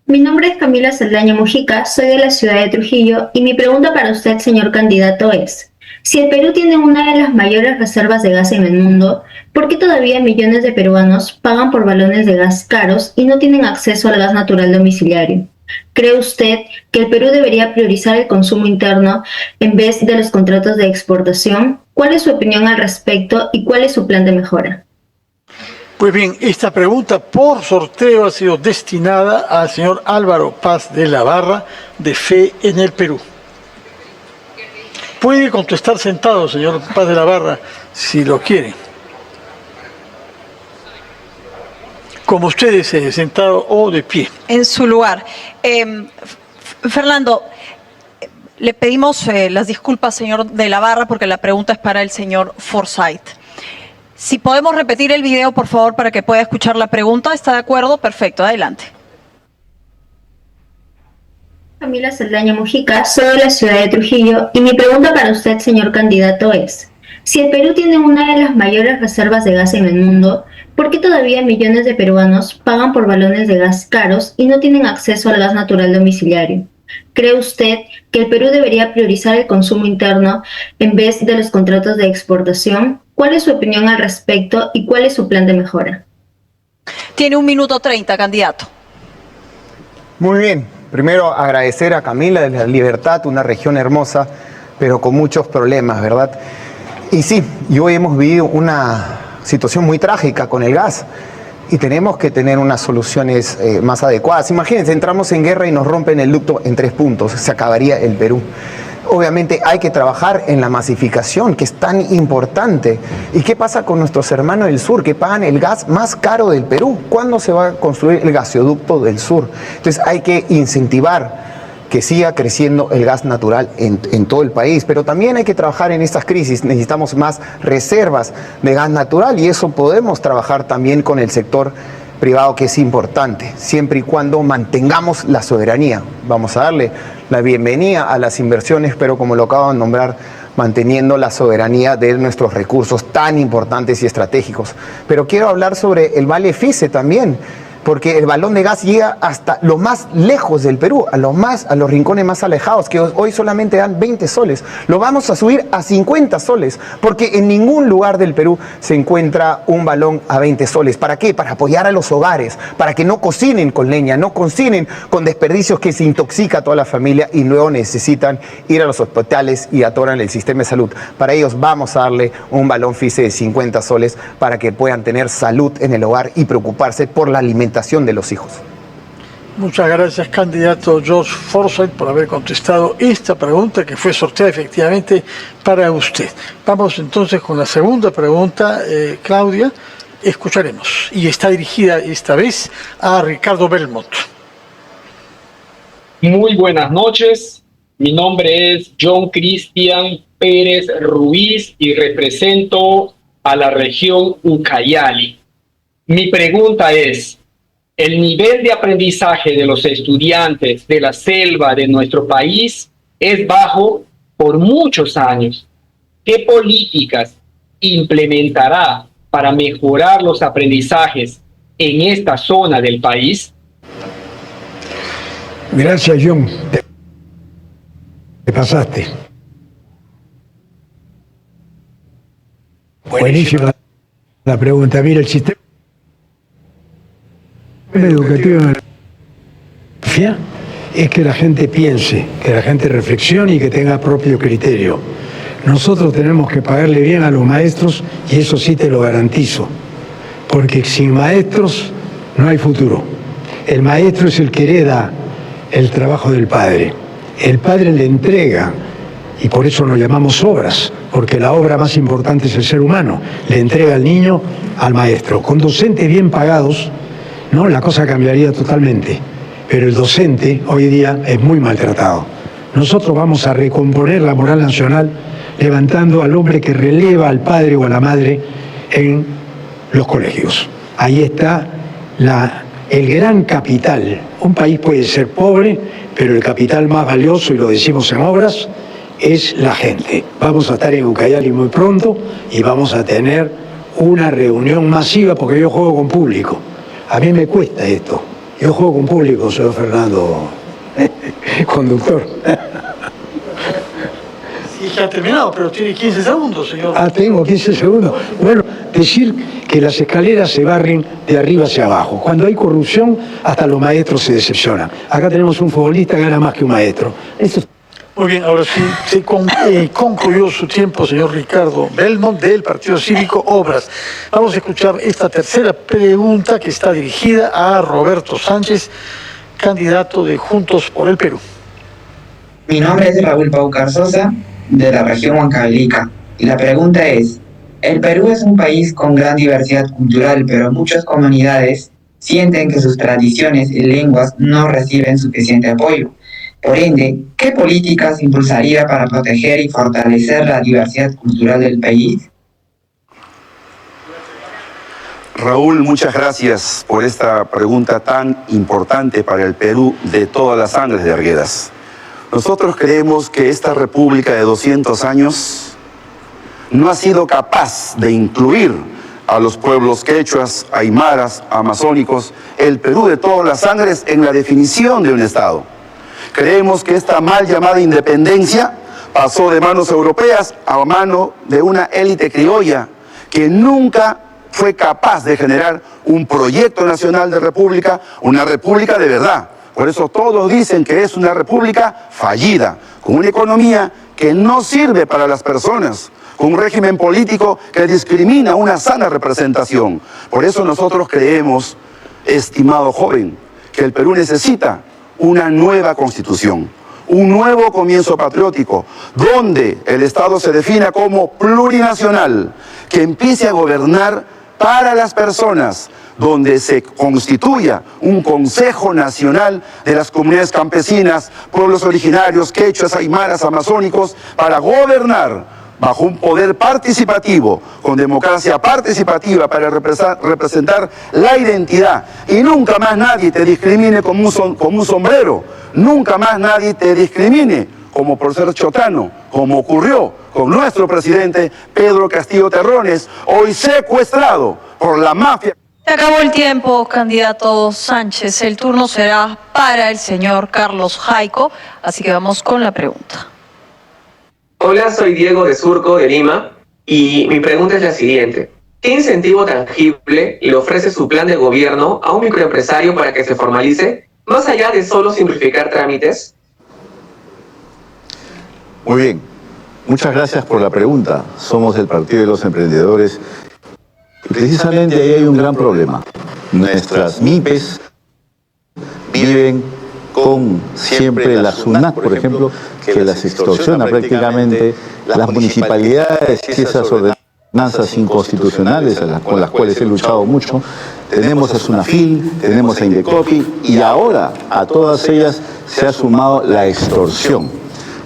Mi nombre es Camila Saldaña Mujica, soy de la ciudad de Trujillo y mi pregunta para usted, señor candidato, es: si el Perú tiene una de las mayores reservas de gas en el mundo, ¿por qué todavía millones de peruanos pagan por balones de gas caros y no tienen acceso al gas natural domiciliario? ¿Cree usted que el Perú debería priorizar el consumo interno en vez de los contratos de exportación? ¿Cuál es su opinión al respecto y cuál es su plan de mejora? Pues bien, esta pregunta por sorteo ha sido destinada al señor Álvaro Paz de la Barra, de Fe en el Perú. Puede contestar sentado, señor Paz de la Barra, si lo quiere. Como usted desee, sentado o de pie. En su lugar. Fernando, le pedimos las disculpas, señor de la Barra, porque la pregunta es para el señor Forsyth. Si podemos repetir el video, por favor, para que pueda escuchar la pregunta. ¿Está de acuerdo? Perfecto, adelante. Camila Saldaña Mujica, soy de la ciudad de Trujillo y mi pregunta para usted, señor candidato, es: si el Perú tiene una de las mayores reservas de gas en el mundo, ¿por qué todavía millones de peruanos pagan por balones de gas caros y no tienen acceso al gas natural domiciliario? ¿Cree usted que el Perú debería priorizar el consumo interno en vez de los contratos de exportación? ¿Cuál es su opinión al respecto y cuál es su plan de mejora? Tiene 1 minuto 30, candidato. Muy bien. Primero, agradecer a Camila de la Libertad, una región hermosa, pero con muchos problemas, ¿verdad? Y sí, y hoy hemos vivido una situación muy trágica con el gas y tenemos que tener unas soluciones más adecuadas. Imagínense, entramos en guerra y nos rompen el ducto en 3 puntos, se acabaría el Perú. Obviamente hay que trabajar en la masificación, que es tan importante. ¿Y qué pasa con nuestros hermanos del sur que pagan el gas más caro del Perú? ¿Cuándo se va a construir el gasoducto del sur? Entonces hay que incentivar que siga creciendo el gas natural en todo el país, pero también hay que trabajar en estas crisis. Necesitamos más reservas de gas natural y eso podemos trabajar también con el sector privado, que es importante, siempre y cuando mantengamos la soberanía. Vamos a darle la bienvenida a las inversiones, pero como lo acabo de nombrar, manteniendo la soberanía de nuestros recursos tan importantes y estratégicos. Pero quiero hablar sobre el Vale Fice también, porque el balón de gas llega hasta lo más lejos del Perú, a los rincones más alejados, que hoy solamente dan 20 soles. Lo vamos a subir a 50 soles, porque en ningún lugar del Perú se encuentra un balón a 20 soles. ¿Para qué? Para apoyar a los hogares, para que no cocinen con leña, no cocinen con desperdicios que se intoxica a toda la familia y luego necesitan ir a los hospitales y atoran el sistema de salud. Para ellos vamos a darle un balón Fice de 50 soles para que puedan tener salud en el hogar y preocuparse por la alimentación de los hijos. Muchas gracias, candidato George Forsyth, por haber contestado esta pregunta que fue sorteada efectivamente para usted. Vamos entonces con la segunda pregunta, Claudia. Escucharemos. Y está dirigida esta vez a Ricardo Belmont. Muy buenas noches. Mi nombre es John Cristian Pérez Ruiz y represento a la región Ucayali. Mi pregunta es: el nivel de aprendizaje de los estudiantes de la selva de nuestro país es bajo por muchos años. ¿Qué políticas implementará para mejorar los aprendizajes en esta zona del país? Gracias, John. Te pasaste. Buenísima la pregunta. Mira, el sistema educativo es que la gente piense, que la gente reflexione y que tenga propio criterio. Nosotros tenemos que pagarle bien a los maestros y eso sí te lo garantizo, porque sin maestros no hay futuro. El maestro es el que hereda el trabajo del padre. El padre le entrega, y por eso nos llamamos obras, porque la obra más importante es el ser humano. Le entrega al niño al maestro. Con docentes bien pagados, ¿no? La cosa cambiaría totalmente, pero el docente hoy día es muy maltratado. Nosotros vamos a recomponer la moral nacional levantando al hombre que releva al padre o a la madre en los colegios. Ahí está el gran capital. Un país puede ser pobre, pero el capital más valioso, y lo decimos en obras, es la gente. Vamos a estar en Ucayali muy pronto y vamos a tener una reunión masiva, porque yo juego con público. A mí me cuesta esto. Yo juego con público, señor Fernando, conductor. Sí, ya ha terminado, pero tiene 15 segundos, señor. Ah, tengo 15 segundos. Bueno, decir que las escaleras se barren de arriba hacia abajo. Cuando hay corrupción, hasta los maestros se decepcionan. Acá tenemos un futbolista que gana más que un maestro. Esto... Muy bien, ahora sí, se concluyó su tiempo, señor Ricardo Belmont, del Partido Cívico Obras. Vamos a escuchar esta tercera pregunta que está dirigida a Roberto Sánchez, candidato de Juntos por el Perú. Mi nombre es Raúl Paucar Sosa, de la región Huancavelica, y la pregunta es: el Perú es un país con gran diversidad cultural, pero muchas comunidades sienten que sus tradiciones y lenguas no reciben suficiente apoyo. Por ende, ¿qué políticas impulsaría para proteger y fortalecer la diversidad cultural del país? Raúl, muchas gracias por esta pregunta tan importante para el Perú de todas las sangres de Arguedas. Nosotros creemos que esta república de 200 años no ha sido capaz de incluir a los pueblos quechuas, aymaras, amazónicos, el Perú de todas las sangres en la definición de un Estado. Creemos que esta mal llamada independencia pasó de manos europeas a mano de una élite criolla que nunca fue capaz de generar un proyecto nacional de república, una república de verdad. Por eso todos dicen que es una república fallida, con una economía que no sirve para las personas, con un régimen político que discrimina una sana representación. Por eso nosotros creemos, estimado joven, que el Perú necesita una nueva constitución, un nuevo comienzo patriótico, donde el Estado se defina como plurinacional, que empiece a gobernar para las personas, donde se constituya un Consejo Nacional de las comunidades campesinas, pueblos originarios, quechuas, aymaras, amazónicos, para gobernar bajo un poder participativo, con democracia participativa para representar la identidad. Y nunca más nadie te discrimine como un sombrero, nunca más nadie te discrimine como por ser chotano, como ocurrió con nuestro presidente Pedro Castillo Terrones, hoy secuestrado por la mafia. Se acabó el tiempo, candidato Sánchez. El turno será para el señor Carlos Jaico, así que vamos con la pregunta. Hola, soy Diego de Surco, de Lima, y mi pregunta es la siguiente. ¿Qué incentivo tangible le ofrece su plan de gobierno a un microempresario para que se formalice, más allá de solo simplificar trámites? Muy bien, muchas gracias por la pregunta. Somos el Partido de los Emprendedores y precisamente ahí hay un gran problema. Nuestras MIPES viven con siempre la SUNAT, por ejemplo, que las extorsiona prácticamente, las municipalidades y esas ordenanzas inconstitucionales con las cuales he luchado mucho. Tenemos a SUNAFIL, tenemos a Indecopi y ahora a todas ellas se ha sumado la extorsión.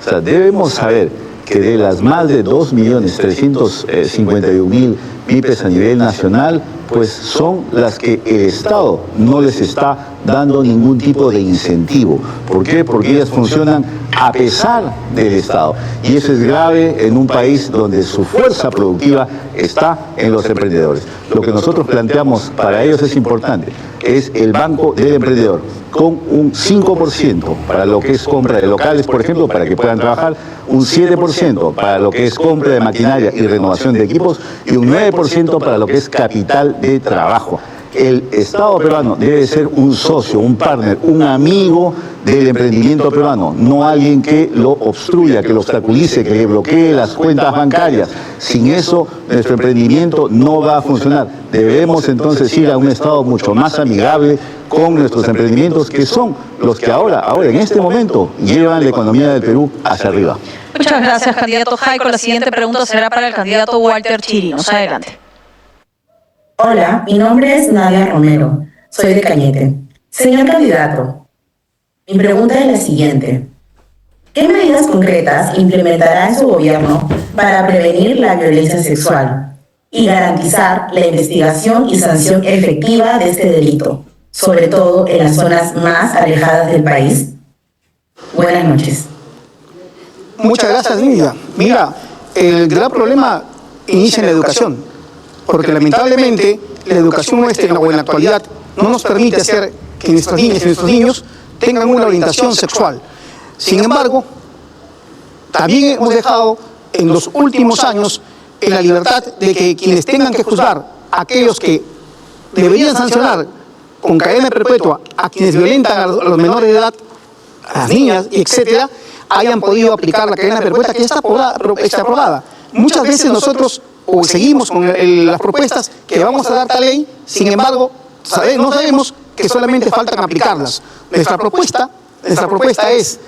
O sea, debemos saber que de las más de 2.351.000 MIPES a nivel nacional, pues son las que el Estado no les está dando ningún tipo de incentivo. ¿Por qué? Porque ellas funcionan a pesar del Estado. Y eso es grave en un país donde su fuerza productiva está en los emprendedores. Lo que nosotros planteamos para ellos es importante, es el Banco del Emprendedor, con un 5% para lo que es compra de locales, por ejemplo, para que puedan trabajar, un 7% para lo que es compra de maquinaria y renovación de equipos y un 9% para lo que es capital de trabajo. El Estado peruano debe ser un socio, un partner, un amigo del emprendimiento peruano, no alguien que lo obstruya, que lo obstaculice, que le bloquee las cuentas bancarias. Sin eso, nuestro emprendimiento no va a funcionar. Debemos entonces ir a un Estado mucho más amigable con nuestros emprendimientos, que son los que ahora en este momento, llevan la economía del Perú hacia arriba. Muchas gracias, candidato Jaico. La siguiente pregunta será para el candidato Walter Chirinos. Adelante. Hola, mi nombre es Nadia Romero, soy de Cañete. Señor candidato, mi pregunta es la siguiente. ¿Qué medidas concretas implementará en su gobierno para prevenir la violencia sexual y garantizar la investigación y sanción efectiva de este delito, sobre todo en las zonas más alejadas del país? Buenas noches. Muchas gracias, Nidia. Mira, el gran problema inicia en la educación, porque lamentablemente la educación nuestra en la actualidad no nos permite hacer que nuestras niñas y nuestros niños tengan una orientación sexual. Sin embargo, también hemos dejado en los últimos años en la libertad de que quienes tengan que juzgar a aquellos que deberían sancionar con cadena perpetua a quienes violentan a los menores de edad, a las niñas, etcétera, hayan podido aplicar la cadena perpetua que está aprobada. Muchas veces nosotros seguimos con las propuestas que vamos a dar tal ley, sin embargo, no sabemos que solamente faltan aplicarlas. Nuestra propuesta es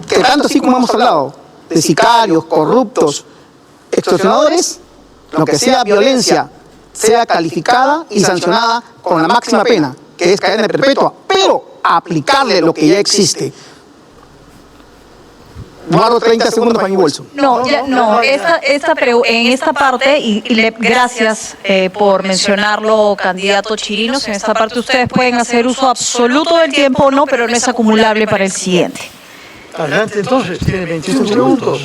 que tanto así como hemos hablado de sicarios, corruptos, extorsionadores, lo que sea violencia sea calificada y sancionada con la máxima pena, que es cadena perpetua, pero aplicarle lo que ya existe. Guardo 30 segundos para mi bolso. En esta parte, gracias por mencionarlo, candidato Chirinos, en esta parte ustedes pueden hacer uso absoluto del tiempo o no, pero no es acumulable para el siguiente. Adelante, entonces, tiene 21 segundos.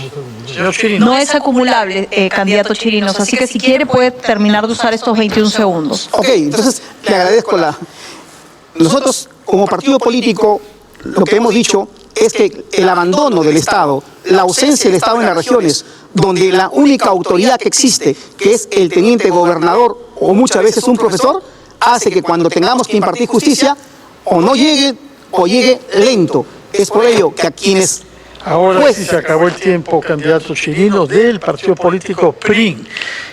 Señor Chirinos. No es acumulable, candidato Chirinos, así que si quiere puede terminar de usar estos 21 segundos. Ok, entonces le agradezco Nosotros, como partido político, lo que hemos dicho es que el abandono del Estado, la ausencia del Estado en las regiones, donde la única autoridad que existe, que es el teniente gobernador o muchas veces un profesor, hace que cuando tengamos que impartir justicia, o no llegue o llegue lento. Es por ello que a quienes... Ahora sí se acabó el tiempo, candidato Chirinos del partido político PRIN.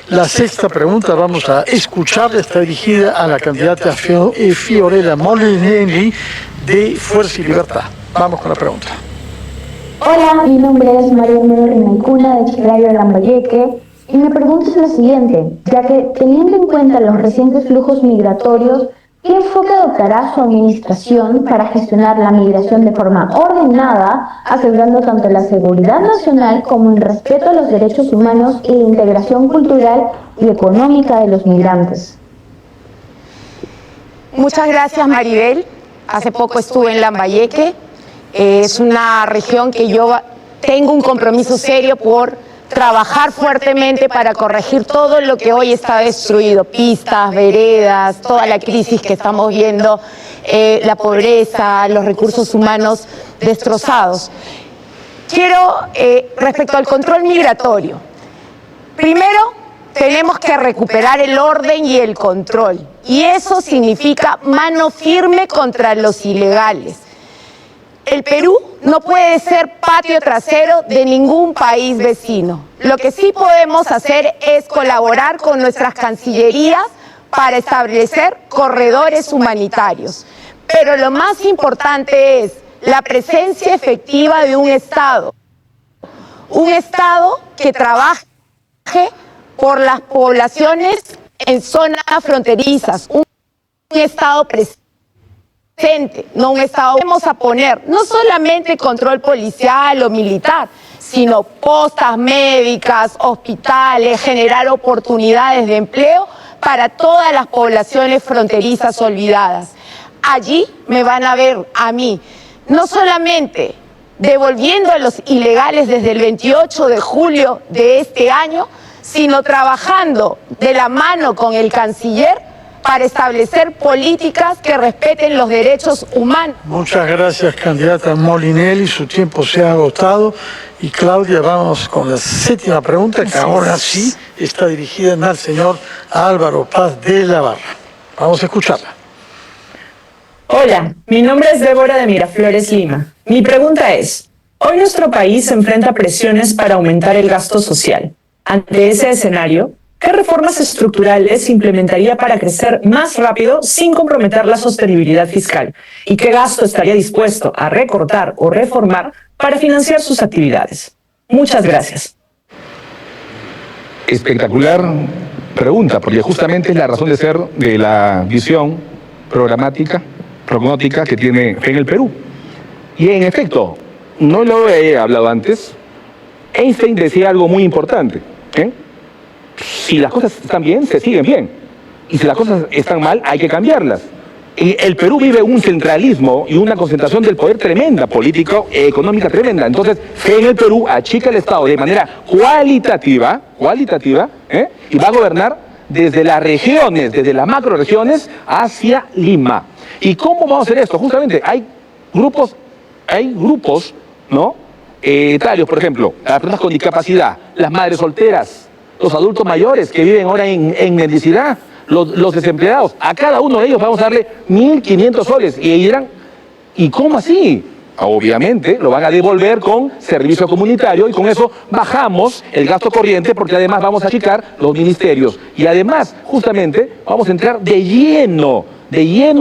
La sexta pregunta vamos a escuchar, está dirigida a la candidata Fiorella Molinelli de Fuerza y Libertad. Vamos con la pregunta. Hola, mi nombre es María Melo Rimaicuna de Chiclayo de Lambayeque y mi pregunta es la siguiente, ya que teniendo en cuenta los recientes flujos migratorios, ¿qué enfoque adoptará su administración para gestionar la migración de forma ordenada, asegurando tanto la seguridad nacional como el respeto a los derechos humanos y la integración cultural y económica de los migrantes? Muchas gracias, Maribel. Hace poco estuve en Lambayeque. Es una región que yo tengo un compromiso serio por trabajar fuertemente para corregir todo lo que hoy está destruido, pistas, veredas, toda la crisis que estamos viendo, la pobreza, los recursos humanos destrozados. Quiero, respecto al control migratorio, primero tenemos que recuperar el orden y el control, y eso significa mano firme contra los ilegales. El Perú no puede ser patio trasero de ningún país vecino. Lo que sí podemos hacer es colaborar con nuestras cancillerías para establecer corredores humanitarios. Pero lo más importante es la presencia efectiva de un Estado que trabaje por las poblaciones en zonas fronterizas, un Estado presente. No un Estado. Vamos a poner no solamente control policial o militar, sino postas médicas, hospitales, generar oportunidades de empleo para todas las poblaciones fronterizas olvidadas. Allí me van a ver a mí, no solamente devolviendo a los ilegales desde el 28 de julio de este año, sino trabajando de la mano con el canciller para establecer políticas que respeten los derechos humanos. Muchas gracias, candidata Molinelli. Su tiempo se ha agotado. Y Claudia, vamos con la séptima pregunta, que ahora sí está dirigida al señor Álvaro Paz de la Barra. Vamos a escucharla. Hola, mi nombre es Débora de Miraflores, Lima. Mi pregunta es, hoy nuestro país enfrenta presiones para aumentar el gasto social. Ante ese escenario, ¿qué reformas estructurales implementaría para crecer más rápido sin comprometer la sostenibilidad fiscal? ¿Y qué gasto estaría dispuesto a recortar o reformar para financiar sus actividades? Muchas gracias. Espectacular pregunta, porque justamente es la razón de ser de la visión prognóstica que tiene en el Perú. Y en efecto, no lo he hablado antes, Einstein decía algo muy importante, Si las cosas están bien, se siguen bien. Y si las cosas están mal, hay que cambiarlas. Y el Perú vive un centralismo y una concentración del poder tremenda, político, económica tremenda. Entonces, en el Perú achica el Estado de manera cualitativa, y va a gobernar desde las regiones, desde las macroregiones hacia Lima. ¿Y cómo vamos a hacer esto? Justamente hay grupos, ¿no? Etarios, por ejemplo, las personas con discapacidad, las madres solteras, los adultos mayores que viven ahora en mendicidad, los desempleados. A cada uno de ellos vamos a darle 1.500 soles. Y dirán, ¿y cómo así? Obviamente lo van a devolver con servicio comunitario y con eso bajamos el gasto corriente, porque además vamos a achicar los ministerios. Y además, justamente, vamos a entrar de lleno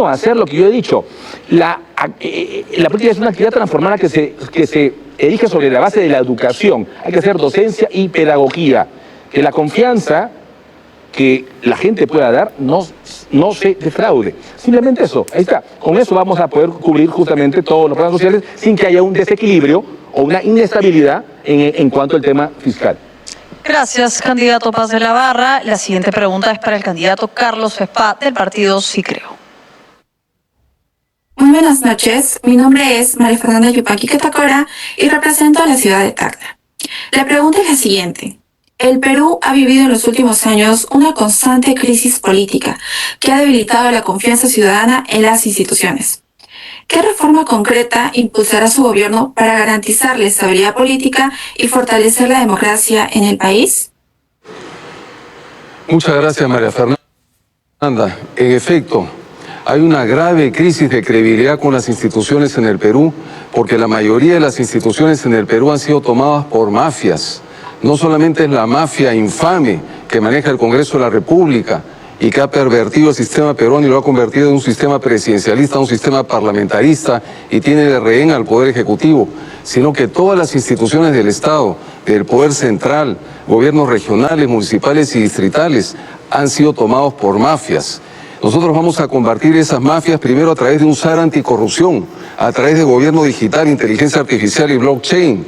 a hacer lo que yo he dicho. La política es una actividad transformada que se erige sobre la base de la educación. Hay que hacer docencia y pedagogía. Que la confianza que la gente pueda dar no se defraude. Simplemente eso, ahí está. Con eso vamos a poder cubrir justamente todos los programas sociales sin que haya un desequilibrio o una inestabilidad en cuanto al tema fiscal. Gracias, candidato Paz de la Barra. La siguiente pregunta es para el candidato Carlos Espa, del partido Sí Creo. Muy buenas noches, mi nombre es María Fernanda Yupaqui Catacora y represento a la ciudad de Tacna. La pregunta es la siguiente. El Perú ha vivido en los últimos años una constante crisis política que ha debilitado la confianza ciudadana en las instituciones. ¿Qué reforma concreta impulsará su gobierno para garantizar la estabilidad política y fortalecer la democracia en el país? Muchas gracias, María Fernanda. En efecto, hay una grave crisis de credibilidad con las instituciones en el Perú, porque la mayoría de las instituciones en el Perú han sido tomadas por mafias. No solamente es la mafia infame que maneja el Congreso de la República y que ha pervertido el sistema peruano y lo ha convertido en un sistema presidencialista, un sistema parlamentarista y tiene de rehén al Poder Ejecutivo, sino que todas las instituciones del Estado, del Poder Central, gobiernos regionales, municipales y distritales, han sido tomados por mafias. Nosotros vamos a combatir esas mafias primero a través de un SAR anticorrupción, a través de gobierno digital, inteligencia artificial y blockchain.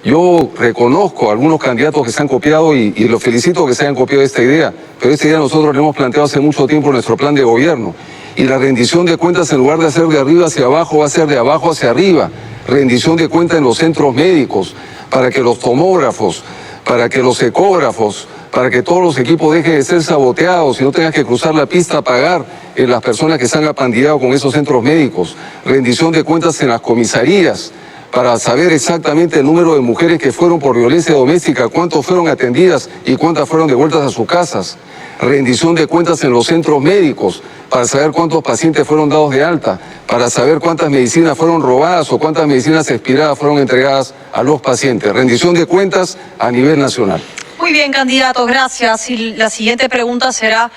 Yo reconozco a algunos candidatos que se han copiado y los felicito que se hayan copiado esta idea, pero esta idea nosotros la hemos planteado hace mucho tiempo en nuestro plan de gobierno. Y la rendición de cuentas, en lugar de hacer de arriba hacia abajo, va a ser de abajo hacia arriba. Rendición de cuentas en los centros médicos, para que los tomógrafos, para que los ecógrafos, para que todos los equipos dejen de ser saboteados y no tengas que cruzar la pista a pagar en las personas que se han apandillado con esos centros médicos. Rendición de cuentas en las comisarías, para saber exactamente el número de mujeres que fueron por violencia doméstica, cuántos fueron atendidas y cuántas fueron devueltas a sus casas. Rendición de cuentas en los centros médicos, para saber cuántos pacientes fueron dados de alta, para saber cuántas medicinas fueron robadas o cuántas medicinas expiradas fueron entregadas a los pacientes. Rendición de cuentas a nivel nacional. Muy bien, candidato, gracias. Y la siguiente pregunta será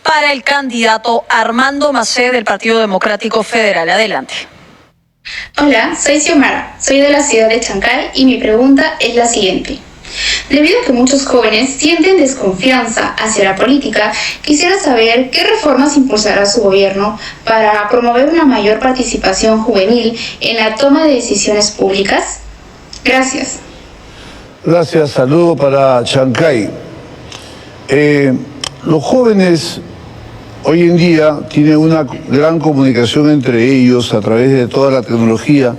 para el candidato Armando Macé del Partido Democrático Federal. Adelante. Hola, soy Xiomara, soy de la ciudad de Chancay y mi pregunta es la siguiente. Debido a que muchos jóvenes sienten desconfianza hacia la política, quisiera saber qué reformas impulsará su gobierno para promover una mayor participación juvenil en la toma de decisiones públicas. Gracias. Gracias, saludo para Chancay. Los jóvenes hoy en día tienen una gran comunicación entre ellos a través de toda la tecnología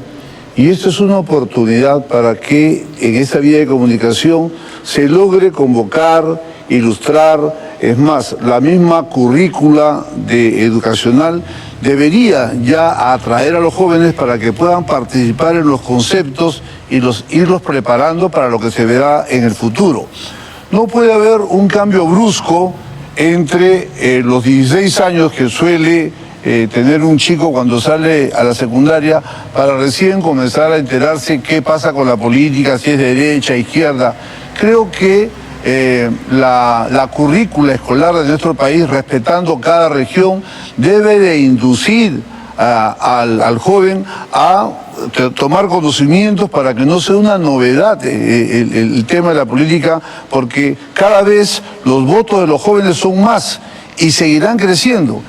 y esto es una oportunidad para que en esta vía de comunicación se logre convocar, ilustrar. Es más, la misma currícula educacional debería ya atraer a los jóvenes para que puedan participar en los conceptos y irlos preparando para lo que se verá en el futuro. No puede haber un cambio brusco entre los 16 años que suele tener un chico cuando sale a la secundaria para recién comenzar a enterarse qué pasa con la política, si es derecha, izquierda. Creo que la currícula escolar de nuestro país, respetando cada región, debe de inducir al joven a tomar conocimientos para que no sea una novedad el tema de la política, porque cada vez los votos de los jóvenes son más y seguirán creciendo.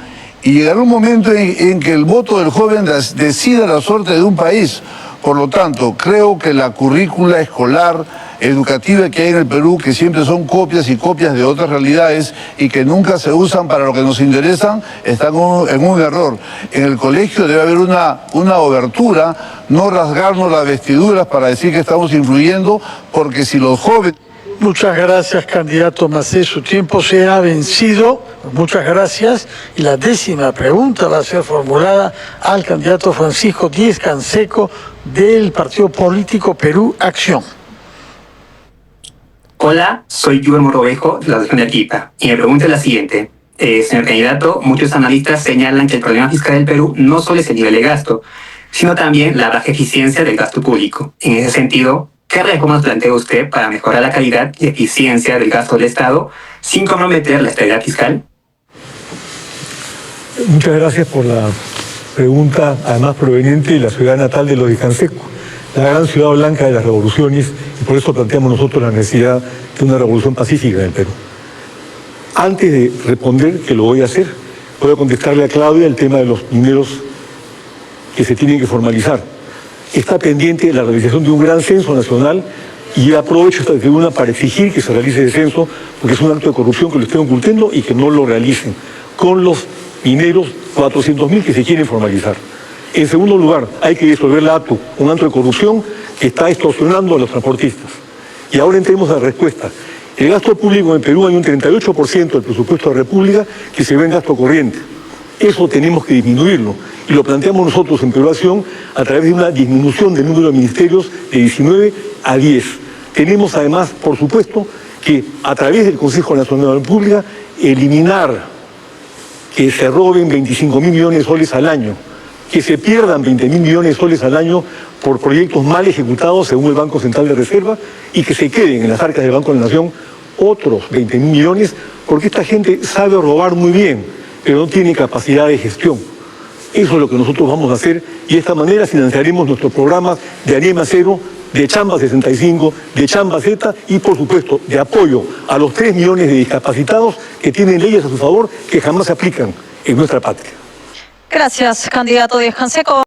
Y llegará un momento en que el voto del joven decida la suerte de un país. Por lo tanto, creo que la currícula escolar educativa que hay en el Perú, que siempre son copias y copias de otras realidades y que nunca se usan para lo que nos interesan, están en un error. En el colegio debe haber una obertura, no rasgarnos las vestiduras para decir que estamos influyendo, porque si los jóvenes... Muchas gracias, candidato Macé. Su tiempo se ha vencido. Muchas gracias. Y la 10ª pregunta va a ser formulada al candidato Francisco Díez Canseco del partido político Perú Acción. Hola, soy Yuval Morovejo de la región de Arequipa. Y mi pregunta es la siguiente. Señor candidato, muchos analistas señalan que el problema fiscal del Perú no solo es el nivel de gasto, sino también la baja eficiencia del gasto público. En ese sentido, ¿qué reformas plantea usted para mejorar la calidad y eficiencia del gasto del Estado sin comprometer la estabilidad fiscal? Muchas gracias por la pregunta, además proveniente de la ciudad natal de los de Canseco, la gran ciudad blanca de las revoluciones, y por eso planteamos nosotros la necesidad de una revolución pacífica en el Perú. Antes de responder, que lo voy a hacer, voy a contestarle a Claudia el tema de los mineros que se tienen que formalizar. Está pendiente la realización de un gran censo nacional y aprovecho esta tribuna para exigir que se realice ese censo, porque es un acto de corrupción que lo estén ocultando y que no lo realicen con los mineros 400.000 que se quieren formalizar. En segundo lugar, hay que disolver la ATU, un acto de corrupción que está extorsionando a los transportistas. Y ahora entremos a la respuesta. El gasto público en Perú hay un 38% del presupuesto de la República que se ve en gasto corriente. Eso tenemos que disminuirlo. Y lo planteamos nosotros en Perú Acción a través de una disminución del número de ministerios de 19 a 10. Tenemos además, por supuesto, que a través del Consejo Nacional de la República eliminar que se roben 25.000 millones de soles al año, que se pierdan 20.000 millones de soles al año por proyectos mal ejecutados según el Banco Central de Reserva y que se queden en las arcas del Banco de la Nación otros 20.000 millones porque esta gente sabe robar muy bien, pero no tiene capacidad de gestión. Eso es lo que nosotros vamos a hacer y de esta manera financiaremos nuestros programas de Anima Cero, de Chamba 65, de Chamba Z y, por supuesto, de apoyo a los 3 millones de discapacitados que tienen leyes a su favor que jamás se aplican en nuestra patria. Gracias, candidato Díaz Canseco.